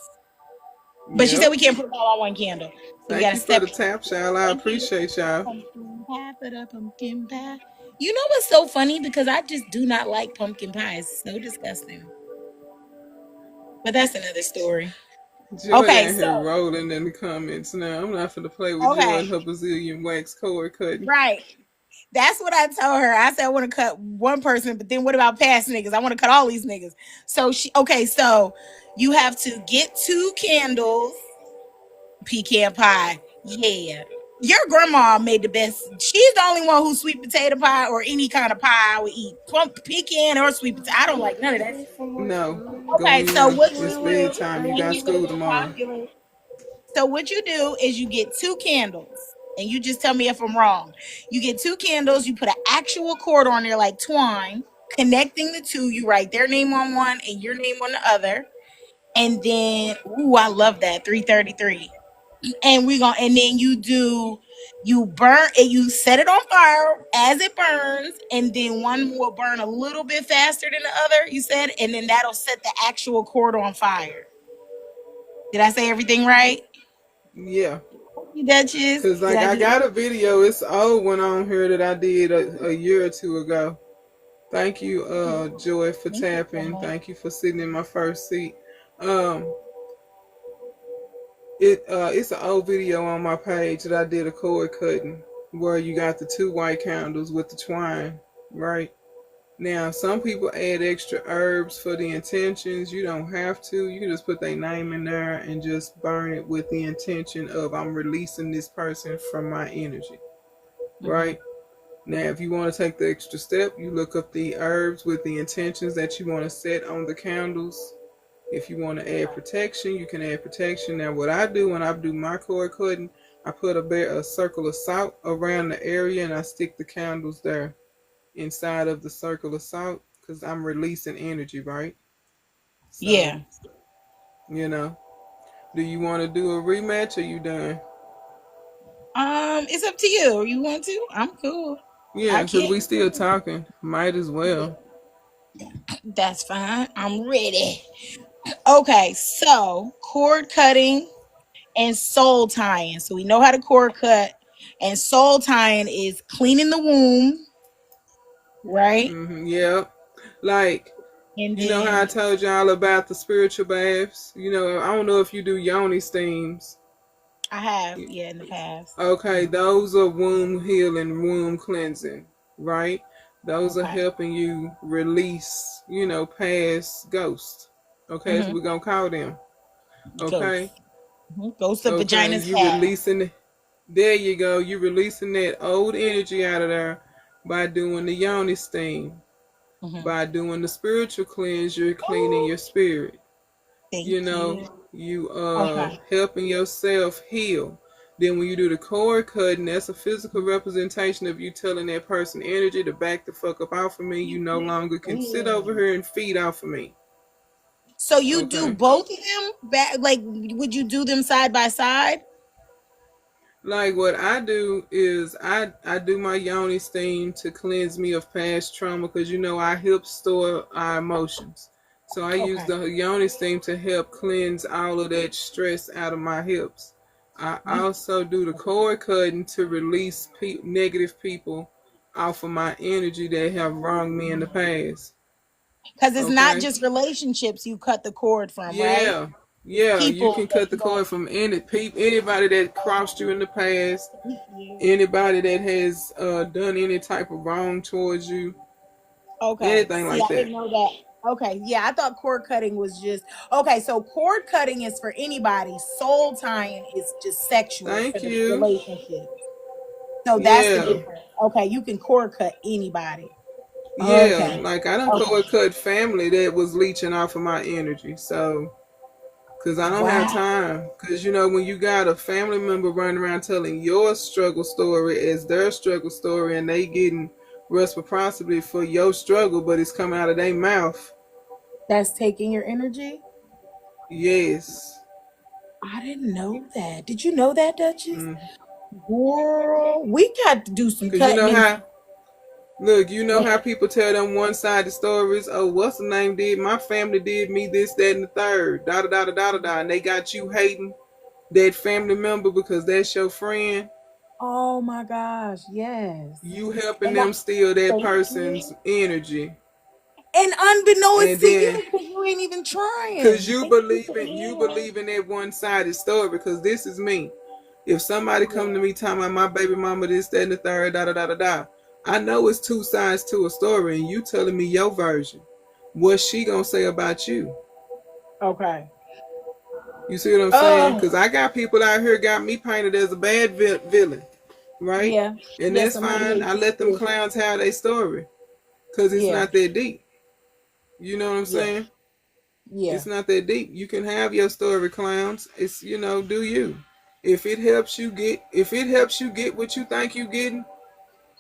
Speaker 3: But she said
Speaker 1: Yep.
Speaker 3: we can't put them all on one candle, so we got
Speaker 1: Thank
Speaker 3: to
Speaker 1: you for the
Speaker 3: separate.
Speaker 1: tap, y'all. I
Speaker 3: Thank you.
Speaker 1: appreciate y'all.
Speaker 3: Pumpkin pie for the pumpkin pie. You know what's so funny? Because I just do not like pumpkin pie. It's so disgusting. But that's another story.
Speaker 1: Joy
Speaker 3: Okay,
Speaker 1: in
Speaker 3: so
Speaker 1: here rolling in the comments now. I'm not finna play with Joy
Speaker 3: okay,
Speaker 1: and her Brazilian wax cord cutting.
Speaker 3: right. That's what I told her. I said I want to cut one person, but then what about past niggas? I want to cut all these niggas. So so you have to get two candles, pecan pie. Yeah. Your grandma made the best. She's the only one who sweet potato pie or any kind of pie I would eat. Plump pecan or sweet potato. I don't like none of that.
Speaker 1: No, go
Speaker 3: Okay,
Speaker 1: on
Speaker 3: so
Speaker 1: you.
Speaker 3: what you
Speaker 1: It's
Speaker 3: do,
Speaker 1: bedtime. You
Speaker 3: thank
Speaker 1: got
Speaker 3: you for the
Speaker 1: school tomorrow.
Speaker 3: popular. So what you do is you get two candles, and you just tell me if I'm wrong. You get two candles, you put an actual cord on there like twine, connecting the two. You write their name on one and your name on the other, and then ooh, I love that 333. And and then you burn it, you set it on fire as it burns, and then one will burn a little bit faster than the other. You said, and then that'll set the actual cord on fire. Did I say everything right?
Speaker 1: Yeah.
Speaker 3: Duchess.
Speaker 1: Cause
Speaker 3: Did
Speaker 1: like
Speaker 3: I
Speaker 1: I
Speaker 3: do
Speaker 1: got
Speaker 3: that?
Speaker 1: a video. It's old one on here that I did a year or two ago. Thank you, Joy, for
Speaker 3: Thank you so
Speaker 1: tapping.
Speaker 3: much.
Speaker 1: Thank you for sitting in my first seat. Um, it's an old video on my page that I did a cord cutting where you got the two white candles with the twine, right? Now, some people add extra herbs for the intentions. You don't have to. You can just put their name in there and just burn it with the intention of I'm releasing this person from my energy, right? Now, if you want to take the extra step, you look up the herbs with the intentions that you want to set on the candles. If you want to add protection, you can add protection. Now, what I do when I do my cord cutting, I put a circle of salt around the area and I stick the candles there inside of the circle of salt because I'm releasing energy, right? So,
Speaker 3: Yeah.
Speaker 1: you know, do you want to do a rematch or you done?
Speaker 3: It's up to you. You want to? I'm cool.
Speaker 1: Yeah,
Speaker 3: I
Speaker 1: because
Speaker 3: can't.
Speaker 1: we still talking. Might as well.
Speaker 3: That's fine. I'm ready. Okay, so cord cutting and soul tying. So we know how to cord cut, and soul tying is cleaning the womb, right?
Speaker 1: Yeah. Like,
Speaker 3: And
Speaker 1: you know how I
Speaker 3: then
Speaker 1: told y'all about the spiritual baths? You know, I don't know if you do yoni steams.
Speaker 3: I have, yeah, in the past.
Speaker 1: Okay, those are womb healing, womb cleansing, right? Those are
Speaker 3: Okay.
Speaker 1: helping you release, past ghosts. Okay, so we're gonna call them. Okay,
Speaker 3: Ghosts. Ghosts of
Speaker 1: okay,
Speaker 3: vaginas
Speaker 1: you
Speaker 3: past.
Speaker 1: releasing. There you go. You releasing that old energy out of there by doing the yoni steam. By doing the spiritual cleanse, you're cleaning
Speaker 3: Oh,
Speaker 1: your spirit.
Speaker 3: thank
Speaker 1: You know,
Speaker 3: you.
Speaker 1: you
Speaker 3: Okay.
Speaker 1: helping yourself heal. Then when you do the cord cutting, that's a physical representation of you telling that person energy to back the fuck up off of me. You no longer can sit over
Speaker 3: Yeah.
Speaker 1: here and feed off of me.
Speaker 3: So you do
Speaker 1: Okay.
Speaker 3: both of them back? Like, would you do them side by side?
Speaker 1: Like what I do is I do my yoni steam to cleanse me of past trauma because our hips store our emotions. So I use
Speaker 3: Okay.
Speaker 1: the yoni steam to help cleanse all of that stress out of my hips. I also do the cord cutting to release negative people off of my energy that have wronged me in the past.
Speaker 3: Because it's not
Speaker 1: Okay.
Speaker 3: just relationships you cut the cord from, right?
Speaker 1: Yeah,
Speaker 3: It's
Speaker 1: yeah. You
Speaker 3: people
Speaker 1: can
Speaker 3: that
Speaker 1: cut the
Speaker 3: you don't.
Speaker 1: cord from anybody that crossed you in the past,
Speaker 3: Thank you.
Speaker 1: anybody that has done any type of wrong towards you,
Speaker 3: Okay.
Speaker 1: anything
Speaker 3: See,
Speaker 1: like
Speaker 3: I
Speaker 1: that.
Speaker 3: didn't know that. Okay. Yeah, I thought cord cutting was just okay. So cord cutting is for anybody. Soul tying is just sexual for
Speaker 1: Thank
Speaker 3: the
Speaker 1: you.
Speaker 3: relationship. So that's the
Speaker 1: Yeah,
Speaker 3: difference. Okay, you can cord cut anybody.
Speaker 1: yeah.
Speaker 3: Okay.
Speaker 1: Like I done cord
Speaker 3: Okay.
Speaker 1: cut family that was leeching off of my energy. So, cause I don't have
Speaker 3: Wow.
Speaker 1: time. Cause when you got a family member running around telling your struggle story as their struggle story, and they getting reciprocity for your struggle, but it's coming out of their mouth.
Speaker 3: That's taking your energy?
Speaker 1: Yes.
Speaker 3: I didn't know that. Did you know that, Duchess?
Speaker 1: Mm.
Speaker 3: Girl, we got to do some
Speaker 1: Cause
Speaker 3: cutting in.
Speaker 1: look, how people tell them one-sided stories. Oh, what's the name did? My family did me this, that, and the third. Da da da da da da da. And they got you hating that family member because that's your friend.
Speaker 3: Oh my gosh, yes.
Speaker 1: You helping
Speaker 3: And I
Speaker 1: them steal that
Speaker 3: thank
Speaker 1: person's
Speaker 3: you.
Speaker 1: energy.
Speaker 3: And unbeknownst
Speaker 1: And
Speaker 3: to
Speaker 1: then
Speaker 3: you, because you ain't even
Speaker 1: cause
Speaker 3: trying.
Speaker 1: you
Speaker 3: Thank you
Speaker 1: believe
Speaker 3: for
Speaker 1: in you
Speaker 3: that.
Speaker 1: believe in that one-sided story, because this is me. If somebody come to
Speaker 3: Yeah.
Speaker 1: me talking about my baby mama this, that, and the third, da da da da da, I know it's two sides to a story, and you telling me your version. What's she gonna say about you?
Speaker 3: Okay.
Speaker 1: You see what I'm saying?
Speaker 3: Oh,
Speaker 1: Because I got people out here got me painted as a bad villain, right?
Speaker 3: yeah.
Speaker 1: And
Speaker 3: Yeah,
Speaker 1: that's
Speaker 3: somebody
Speaker 1: fine. I
Speaker 3: hates you
Speaker 1: let them
Speaker 3: too.
Speaker 1: clowns have their story, because it's
Speaker 3: Yeah.
Speaker 1: not that deep. You know what I'm
Speaker 3: Yeah.
Speaker 1: saying?
Speaker 3: Yeah.
Speaker 1: It's not that deep. You can have your story, clowns. It's do you? If it helps you get what you think you getting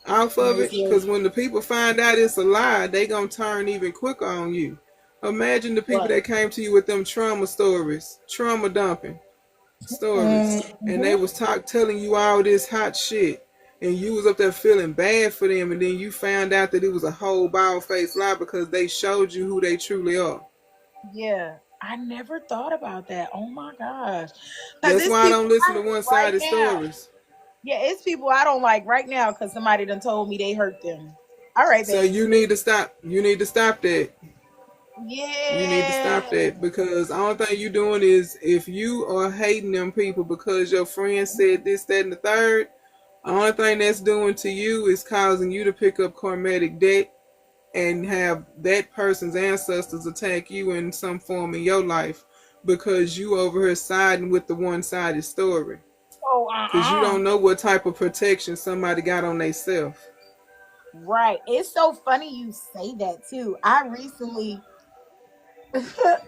Speaker 1: off
Speaker 3: And
Speaker 1: of
Speaker 3: it's
Speaker 1: it,
Speaker 3: like,
Speaker 1: because when the people find out it's a lie, they gonna turn even quicker on you. Imagine the people
Speaker 3: what?
Speaker 1: that came to you with them trauma stories, trauma dumping stories, and they
Speaker 3: Mhm.
Speaker 1: was telling you all this hot shit, and you was up there feeling bad for them, and then you found out that it was a whole bald faced lie because they showed you who they truly are.
Speaker 3: Yeah. I never thought about that. Oh my gosh. Because
Speaker 1: That's
Speaker 3: it's
Speaker 1: why I
Speaker 3: people
Speaker 1: don't listen
Speaker 3: I
Speaker 1: to
Speaker 3: hate
Speaker 1: one
Speaker 3: right
Speaker 1: sided
Speaker 3: now.
Speaker 1: stories.
Speaker 3: Yeah, it's people I don't like right now because somebody done told me they hurt them. All right,
Speaker 1: So
Speaker 3: babes.
Speaker 1: you need to stop. You need to stop that. You need to stop
Speaker 3: Yeah.
Speaker 1: that, because the only thing you doing is, if you are hating them people because your friend said this, that, and the third, the only thing that's doing to you is causing you to pick up karmatic debt and have that person's ancestors attack you in some form in your life, because you over here siding with the one-sided story.
Speaker 3: Oh,
Speaker 1: Because you
Speaker 3: uh-uh.
Speaker 1: don't know what type of protection somebody got on themselves.
Speaker 3: Right. It's so funny you say that too. I recently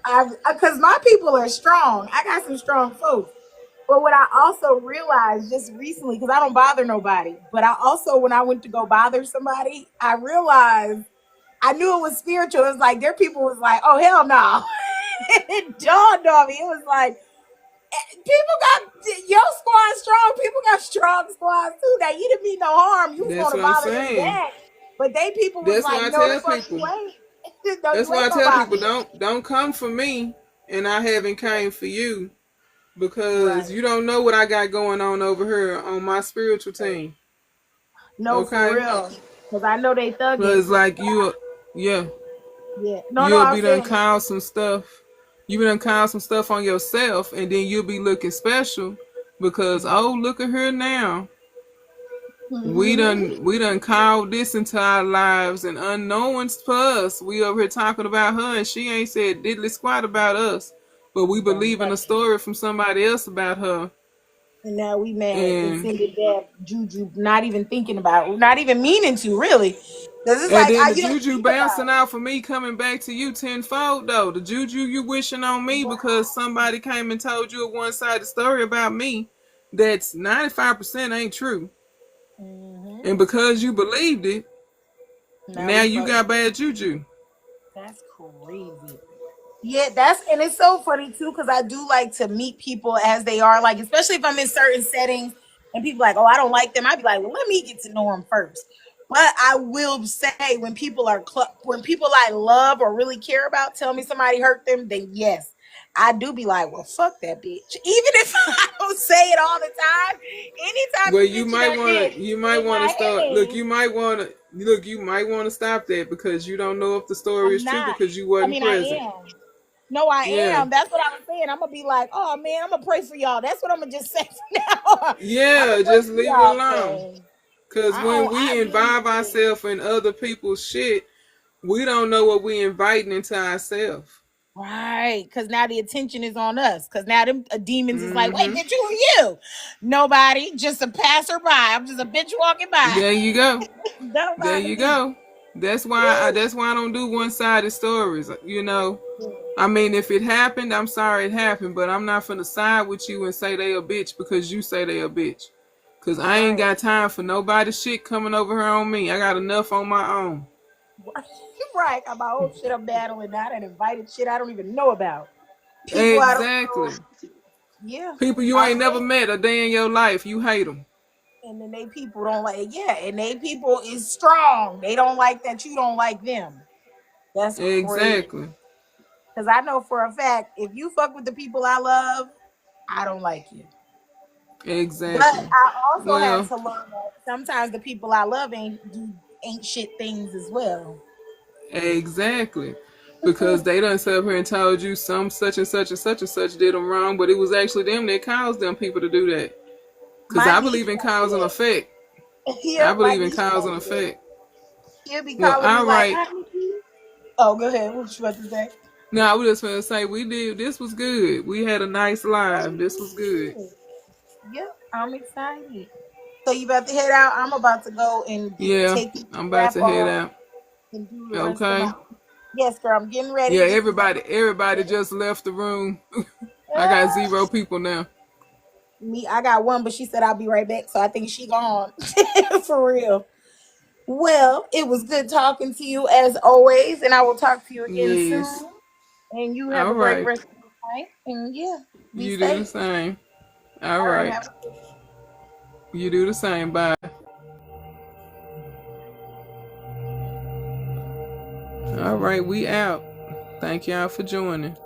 Speaker 3: I because my people are strong. I got some strong folks. But what I also realized just recently, because I don't bother nobody, but I also, when I went to go bother somebody, I realized I knew it was spiritual. It was like their people was like, oh hell no. It dawned on me. It was like people got your squad strong. People got strong squads too. That you didn't mean no harm. You was
Speaker 1: That's
Speaker 3: going to
Speaker 1: what I'm
Speaker 3: bother them
Speaker 1: saying.
Speaker 3: back, but they people was
Speaker 1: That's
Speaker 3: like,
Speaker 1: why I
Speaker 3: no, the
Speaker 1: tell
Speaker 3: fuck you
Speaker 1: people.
Speaker 3: ain't. No,
Speaker 1: That's
Speaker 3: you
Speaker 1: why
Speaker 3: ain't
Speaker 1: I
Speaker 3: gonna
Speaker 1: tell
Speaker 3: bother
Speaker 1: people,
Speaker 3: me.
Speaker 1: don't come for me, and I haven't came for you, because
Speaker 3: Right.
Speaker 1: you don't know what I got going on over here on my spiritual team.
Speaker 3: No, for
Speaker 1: Okay,
Speaker 3: real. Because I know they thugging.
Speaker 1: because like yeah,
Speaker 3: Yeah. No, no,
Speaker 1: you'll
Speaker 3: I'm
Speaker 1: be done
Speaker 3: saying
Speaker 1: call some stuff. You be done call some stuff on yourself, and then you'll be looking special because, oh, look at her now. We done called this into our lives, and unknowns to us, we over here talking about her, and she ain't said diddly squat about us, but we believe in a story from somebody else about her.
Speaker 3: And now we mad and
Speaker 1: And
Speaker 3: sending that juju, not even thinking about it, not even meaning to, really. Because it's like,
Speaker 1: then the
Speaker 3: you don't
Speaker 1: juju
Speaker 3: think about
Speaker 1: bouncing out for me coming back to you tenfold though. The juju you wishing on me
Speaker 3: it.
Speaker 1: because somebody came and told you a one-sided story about me that's 95% ain't true. And because you believed it,
Speaker 3: Now
Speaker 1: now
Speaker 3: we
Speaker 1: you
Speaker 3: fuck.
Speaker 1: got bad juju.
Speaker 3: That's crazy. Yeah, and it's so funny too, because I do like to meet people as they are, like, especially if I'm in certain settings and people like, oh, I don't like them. I'd be like, well, let me get to know them first. But I will say, when people when people I love or really care about tell me somebody hurt them, then yes, I do be like, well, fuck that bitch. Even if I don't say it all the time, anytime
Speaker 1: Well,
Speaker 3: you mention that bitch
Speaker 1: you might
Speaker 3: in
Speaker 1: want to
Speaker 3: my
Speaker 1: start.
Speaker 3: head,
Speaker 1: You might want to stop that because you don't know if the story
Speaker 3: I'm
Speaker 1: is true
Speaker 3: not.
Speaker 1: because you
Speaker 3: I
Speaker 1: wasn't
Speaker 3: mean, I
Speaker 1: present.
Speaker 3: am. No, I
Speaker 1: Yeah,
Speaker 3: am. That's what I was saying. I'm gonna be like, oh man, I'm gonna pray for y'all. That's what I'm gonna just say from now on. I'm
Speaker 1: yeah,
Speaker 3: gonna pray
Speaker 1: just
Speaker 3: for
Speaker 1: leave it
Speaker 3: y'all,
Speaker 1: alone.
Speaker 3: cause
Speaker 1: Cause when
Speaker 3: I
Speaker 1: we
Speaker 3: really
Speaker 1: involve
Speaker 3: do.
Speaker 1: ourselves in other people's shit, we don't know what we inviting into ourselves.
Speaker 3: Right, cause now the attention is on us. Cause now them demons is like, wait,
Speaker 1: Mm-hmm.
Speaker 3: bitch, who are you? Nobody, just a passerby. I'm just a bitch walking by.
Speaker 1: There you go. There you
Speaker 3: Nobody.
Speaker 1: go. That's why I don't do one-sided stories. You know, I mean, if it happened, I'm sorry it happened, but I'm not finna side with you and say they a bitch because you say they a bitch. Cause I ain't
Speaker 3: Right.
Speaker 1: got time for nobody's shit coming over here on me. I got enough on my own.
Speaker 3: Right. I'm my own shit I'm battling now and invited shit I don't even know about. People I don't know.
Speaker 1: Exactly.
Speaker 3: Yeah.
Speaker 1: People you
Speaker 3: I
Speaker 1: ain't never
Speaker 3: say.
Speaker 1: met a day in your life, you hate them.
Speaker 3: And then they people don't like, yeah, and they people is strong. They don't like that you don't like them. That's crazy.
Speaker 1: Exactly.
Speaker 3: Because I know for a fact, if you fuck with the people I love, I don't like you. But
Speaker 1: Exactly.
Speaker 3: I also had
Speaker 1: Well,
Speaker 3: to learn that sometimes the people I love ain't shit things as well.
Speaker 1: exactly. Because they done sat up here and told you some such and such and such and such did them wrong, but it was actually them that caused them people to do that. Because
Speaker 3: My
Speaker 1: I
Speaker 3: niece
Speaker 1: believe in cause and
Speaker 3: does
Speaker 1: effect.
Speaker 3: that.
Speaker 1: I
Speaker 3: Yeah, my
Speaker 1: believe in
Speaker 3: niece
Speaker 1: cause
Speaker 3: does
Speaker 1: and
Speaker 3: that.
Speaker 1: effect.
Speaker 3: She'll be
Speaker 1: Well,
Speaker 3: calling me
Speaker 1: all
Speaker 3: like,
Speaker 1: right.
Speaker 3: hi, Nikki. Oh, go ahead. What you about to say?
Speaker 1: No, I was just gonna say this was good. We had a nice
Speaker 3: Oh,
Speaker 1: live.
Speaker 3: you
Speaker 1: This was good.
Speaker 3: did. Yep, I'm excited. So you about to head out? I'm about to go and
Speaker 1: Yeah,
Speaker 3: take the
Speaker 1: I'm about
Speaker 3: strap
Speaker 1: to head
Speaker 3: off
Speaker 1: out.
Speaker 3: and do the rest of my.
Speaker 1: Okay.
Speaker 3: Yes, girl, I'm getting ready.
Speaker 1: Yeah,
Speaker 3: This is my
Speaker 1: everybody just left the room. I got 0 people now.
Speaker 3: me. I got one, but she said I'll be right back, so I think she gone for real. Well, it was good talking to you as always, and I will talk to you again
Speaker 1: Yes.
Speaker 3: soon. And you have
Speaker 1: All
Speaker 3: a great
Speaker 1: right.
Speaker 3: rest of the night. And yeah, be
Speaker 1: You do the
Speaker 3: safe.
Speaker 1: same. All
Speaker 3: All right,
Speaker 1: right.
Speaker 3: have a
Speaker 1: You do the same. Bye. All right, we out. Thank y'all for joining.